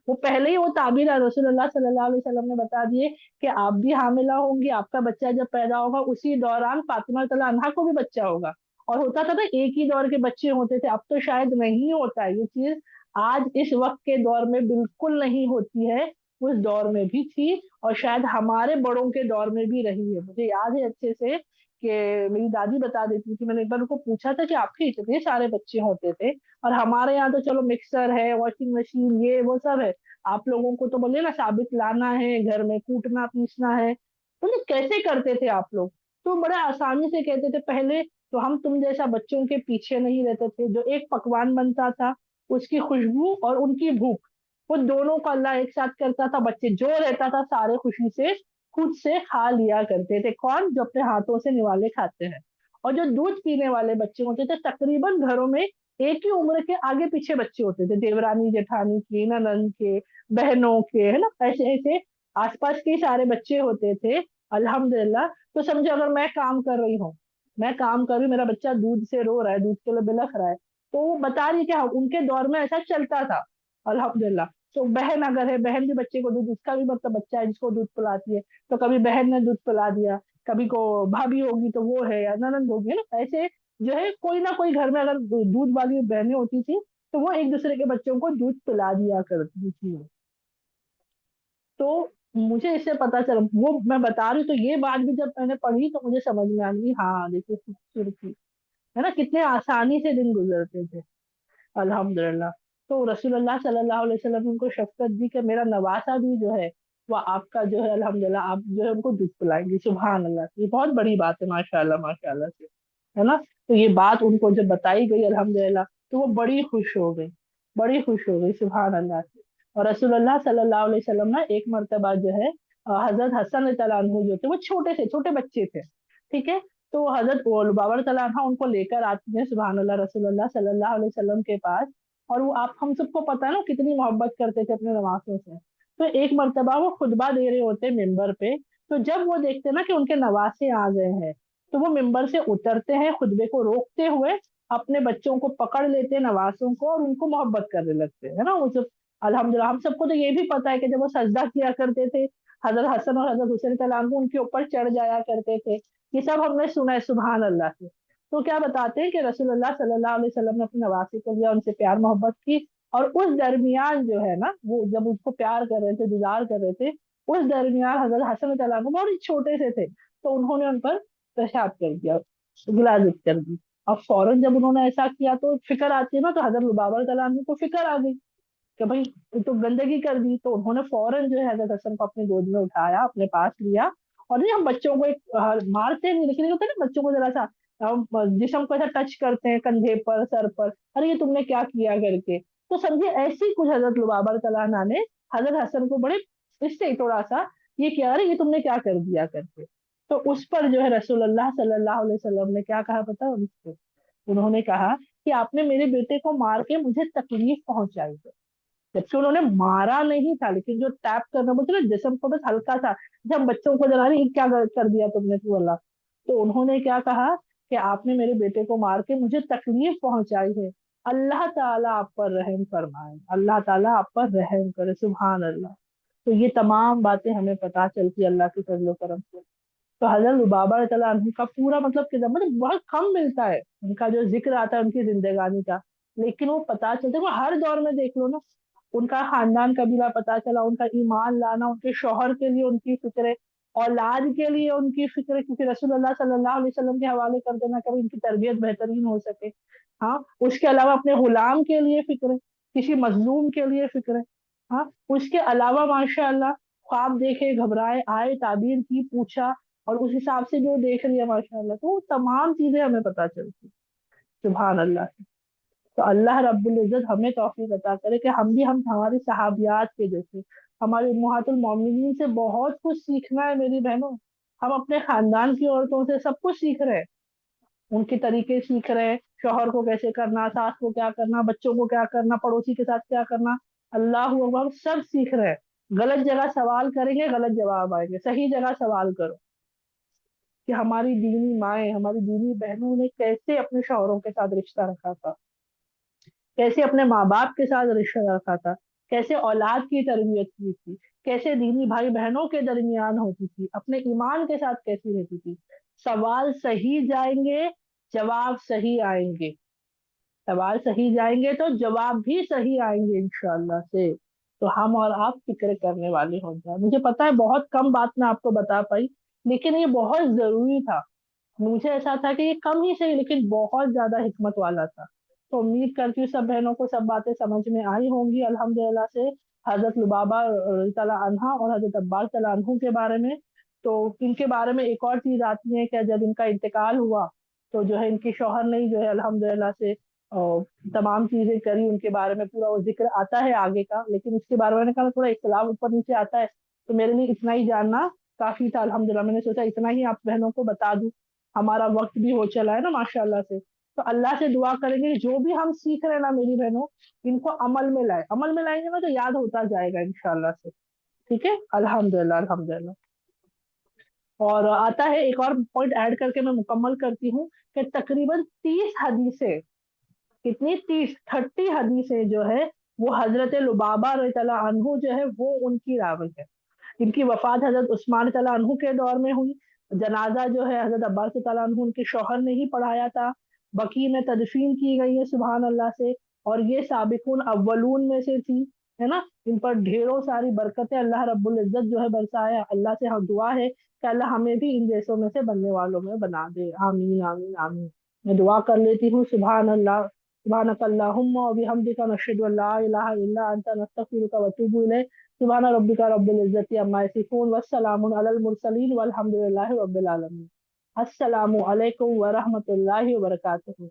وہ پہلے ہی وہ تعبیر رسول اللہ صلی اللہ علیہ وسلم نے بتا دیے کہ آپ بھی حاملہ ہوں گی، آپ کا بچہ جب پیدا ہوگا اسی دوران فاطمہ رضی اللہ عنہا کو بھی بچہ ہوگا۔ اور ہوتا تھا نا ایک ہی دور کے بچے ہوتے تھے، اب تو شاید نہیں ہوتا ہے یہ چیز، آج اس وقت کے دور میں بالکل نہیں ہوتی ہے، اس دور میں بھی تھی، اور شاید ہمارے بڑوں کے دور میں بھی رہی ہے۔ مجھے یاد ہے اچھے سے کہ میری دادی بتا دیتی تھی، میں نے ایک بار ان کو پوچھا تھا کہ آپ کے اتنے سارے بچے ہوتے تھے، اور ہمارے یہاں تو چلو مکسر ہے، واشنگ مشین، یہ وہ سب ہے، آپ لوگوں کو تو بولے نا ثابت لانا ہے، گھر میں کوٹنا پیسنا ہے، تو یہ کیسے کرتے تھے آپ لوگ؟ تو بڑے آسانی سے کہتے تھے پہلے تو ہم تم جیسا بچوں کے پیچھے نہیں رہتے تھے، جو ایک پکوان بنتا تھا اس کی خوشبو اور ان کی بھوک، وہ دونوں کو اللہ ایک ساتھ کرتا تھا، بچے جو رہتا تھا سارے خوشی سے خود سے کھا لیا کرتے تھے۔ کون؟ جو اپنے ہاتھوں سے نوالے کھاتے ہیں۔ اور جو دودھ پینے والے بچے ہوتے تھے، تقریباً گھروں میں ایک ہی عمر کے آگے پیچھے بچے ہوتے تھے، دیورانی جٹھانی کے، ننند کے، بہنوں کے، ہے نا، ایسے ایسے آس پاس کے سارے بچے ہوتے تھے، الحمدللہ۔ تو سمجھو اگر میں کام کر رہی ہوں، میرا بچہ دودھ سے رو رہا ہے، دودھ کے لیے بلخ رہا ہے، تو وہ بتا رہی کہ ان کے دور میں ایسا چلتا تھا، الحمدللہ۔ تو بہن اگر ہے، بہن بھی بچے کو دودھ، اس کا بھی مطلب بچہ ہے جس کو دودھ پلاتی ہے، تو کبھی بہن نے دودھ پلا دیا، کبھی کو بھابھی ہوگی تو وہ ہے، یا ننند ہوگی، ہے نا، ایسے جو ہے کوئی نہ کوئی گھر میں اگر دودھ والی بہنیں ہوتی تھی تو وہ ایک دوسرے کے بچوں کو دودھ پلا دیا کرتی تھی۔ تو مجھے اس سے پتا چلا، وہ میں بتا رہی ہوں، تو یہ بات بھی جب میں نے پڑھی تو مجھے سمجھ میں آ گئی، ہاں دیکھیے خوبصورتی ہے نا، کتنے آسانی سے دن گزرتے تھے، الحمدللہ۔ تو رسول اللہ صلی اللہ علیہ وسلم نے ان کو شفقت دی کہ میرا نواسا بھی جو ہے وہ آپ کا جو ہے الحمدللہ، آپ جو ہے ان کو دودھ پلائیں گی، سبحان اللہ، یہ بہت بڑی بات ہے، ماشاء اللہ ماشاء اللہ سے، ہے نا۔ تو یہ بات ان کو جب بتائی گئی الحمدللہ، تو وہ بڑی خوش ہو گئی، بڑی خوش ہو گئی، سبحان اللہ سے۔ اور رسول اللہ صلی اللہ علیہ وسلم نا ایک مرتبہ جو ہے حضرت حسن رضی اللہ عنہ جو تھے، وہ چھوٹے بچے تھے، ٹھیک ہے، تو حضرت لبابہ رضی اللہ عنہ ان کو لے کر آتی ہیں، سبحان اللہ، رسول اللہ صلی اللہ علیہ وسلم کے پاس، اور وہ آپ ہم سب کو پتا ہے نا کتنی محبت کرتے تھے اپنے نواسوں سے۔ تو ایک مرتبہ وہ خطبہ دے رہے ہوتے ممبر پہ، تو جب وہ دیکھتے نا کہ ان کے نواسے آ گئے ہیں، تو وہ ممبر سے اترتے ہیں خطبے کو روکتے ہوئے، अपने बच्चों को पकड़ लेते, नवासों को, और उनको मोहब्बत करने लगते, है ना। उस अल्हम्दुलिल्लाह हम सबको तो ये भी पता है कि जब वो सजदा किया करते थे, हजरत हसन और हजरत हुसैन तआला अन्हु उनके ऊपर चढ़ जाया करते थे। ये सब हमने सुना है, सुभान अल्लाह से। तो क्या बताते हैं कि रसूलुल्लाह सल्लल्लाहु अलैहि वसल्लम ने अपने नवासी को लिया, उनसे प्यार मोहब्बत की, और उस दरमियान जो है ना, वो जब उसको प्यार कर रहे थे, दीदार कर रहे थे, उस दरमियान हजरत हसन तआला अन्हु बहुत ही छोटे से थे, तो उन्होंने उन पर पेशाब कर दिया, गिलाजित कर दी। अब फौरन जब उन्होंने ऐसा किया तो फिक्र आती है ना, तो हजरत लुबाबा तआला अन्हु को फिक्र आ गई कि भाई ये तो गंदगी कर दी। तो उन्होंने फौरन जो है हजरत हसन को अपनी गोद में उठाया, अपने पास लिया, और नहीं हम बच्चों को एक मारते नहीं, लेकिन ये होता है ना बच्चों को जरा सा जिस्म को ऐसा टच करते हैं कंधे पर, सर पर, अरे ये तुमने क्या किया करके। तो समझिए ऐसे ही कुछ हजरत लुबाबा तआला अन्हा ने हजरत हसन को बड़े इससे थोड़ा सा ये किया, अरे ये तुमने क्या कर दिया करके। तो उस पर जो है रसूलुल्लाह सल्लल्लाहु अलैहि वसल्लम ने क्या कहा पता है उनको? उन्होंने कहा कि आपने मेरे बेटे को मार के मुझे तकलीफ पहुंचाई है। जबकि उन्होंने मारा नहीं था, लेकिन जो टैप करना बोलते ना जिस्म को, बस हल्का सा, जब बच्चों को जला रही क्या कर दिया तुमने तू अल्लाह। तो उन्होंने क्या कहा कि आपने मेरे बेटे को मार के मुझे तकलीफ पहुंचाई है, अल्लाह ताला आप पर रहम फरमाए, अल्लाह ताला आप पर रहम करे, सुभान अल्लाह। तो ये तमाम बातें हमें पता चलती है अल्लाह के फजल करम से। तो हजरत लुबाबा रज़ियल्लाहु अन्हु का पूरा मतलब बहुत कम मिलता है उनका जो जिक्र आता है उनकी जिंदगानी का, लेकिन वो पता चलता है, वो हर दौर में देख लो ना, उनका खानदान कबीला पता चला, उनका ईमान लाना, उनके शौहर के लिए उनकी फिक्र, औलाद के लिए उनकी फिक्र, क्योंकि रसूलुल्लाह सल्लल्लाहु अलैहि वसल्लम के हवाले कर देना कभी इनकी तरबियत बेहतरीन हो सके। हाँ, उसके अलावा अपने गुलाम के लिए फिक्र, किसी मजलूम के लिए फिक्र। हाँ, उसके अलावा माशाअल्लाह ख्वाब देखे, घबराए, आए, ताबीर की, पूछा, और उस हिसाब से जो देख रही है माशाअल्लाह, तो वो तमाम चीजें हमें पता चलती। सुभान अल्लाह। तो अल्लाह रब्बुल इज्जत हमें तौफीक अता करे कि हम भी हम हमारी सहाबियात के जैसे, हमारी उम्महातुल मोमिनीन से बहुत कुछ सीखना है मेरी बहनों। हम अपने खानदान की औरतों से सब कुछ सीख रहे हैं, उनके तरीके सीख रहे हैं, शौहर को कैसे करना, सास को क्या करना, बच्चों को क्या करना, पड़ोसी के साथ क्या करना, अल्लाह अकबर, सब सीख रहे हैं। गलत जगह सवाल करेंगे गलत जवाब आएंगे, सही जगह सवाल करो कि हमारी दीनी माएँ, हमारी दीनी बहनों ने कैसे अपने शौहरों के साथ रिश्ता रखा था, कैसे अपने माँ बाप के साथ रिश्ता रखा था, कैसे औलाद की तरबियत की थी, कैसे दीनी भाई बहनों के दरमियान होती थी, अपने ईमान के साथ कैसी रहती थी। सवाल सही जाएंगे, जवाब सही आएंगे, सवाल सही जाएंगे तो जवाब भी सही आएंगे इंशाअल्लाह से। तो हम और आप फिक्र करने वाले हो जाए। मुझे पता है बहुत कम बात मैं आपको बता पाई, लेकिन ये बहुत जरूरी था। मुझे ऐसा था कि ये कम ही सही, लेकिन बहुत ज्यादा हिकमत वाला था। तो उम्मीद करती हूँ सब बहनों को सब बातें समझ में आई होंगी अल्हम्दुलिल्लाह से, हजरत लुबाबा तला अनहा और हजरत अब्बास तला अनहु के बारे में। तो इनके बारे में एक और चीज आती है कि जब इनका इंतकाल हुआ, तो जो है इनके शौहर ने ही जो है अल्हम्दुलिल्लाह से तमाम चीजें करी, उनके बारे में पूरा वो जिक्र आता है आगे का, लेकिन उसके बारे में मैंने कहा थोड़ा इख्तिलाफ ऊपर नीचे आता है, तो मेरे लिए इतना ही जानना काफी था अल्हम्दुलिल्लाह। मैंने सोचा इतना ही आप बहनों को बता दूं, हमारा वक्त भी हो चला है ना माशाल्लाह से। तो अल्लाह से दुआ करेंगे कि जो भी हम सीख रहे हैं ना मेरी बहनों, इनको अमल में लाए, अमल में लाएंगे ना तो याद होता जाएगा इंशाल्लाह से। ठीक है, अल्हम्दुलिल्लाह अल्हम्दुलिल्लाह। और आता है एक और पॉइंट ऐड करके मैं मुकम्मल करती हूँ कि तकरीबन 30 हदीसें, कितनी, 30 हदीसें जो है वो हजरत लुबाबा रज़ियल्लाहु अन्हु जो है वो उनकी रावी है। इनकी वफात हजरत उस्मान तआला अन्हु के दौर में हुई। जनाजा जो है हजरत अब्बास तआला अन्हु उनके शौहर ने ही पढ़ाया था। बकी में तदफीन की गई है सुभान अल्लाह से। और ये साबिकुन अव्वलून में से थी, है ना। इन पर ढेरों सारी बरकतें अल्लाह रब्बुल इज्जत जो है बरसाया। अल्लाह से हम दुआ है कि अल्लाह हमें भी इन जैसों में से बनने वालों में बना दे, आमीन आमीन आमीन। मैं दुआ कर लेती हूँ, सुभान अल्लाह, सुभानक अल्लाहुम्मा व बिहम्दिका नशहदु अल्ला इलाहा इल्ला अंता नस्तगफिरुका व अतूबु इलैक। सुभान रब्बिका रब्बिल इज्जति अम्मा यसिफून वस्सलामुन अलल मुरसलीन वल्हम्दुलिल्लाहि रब्बिल आलमीन। अस्सलामु अलैकुम व रहमतुल्लाहि व बरकातुहू।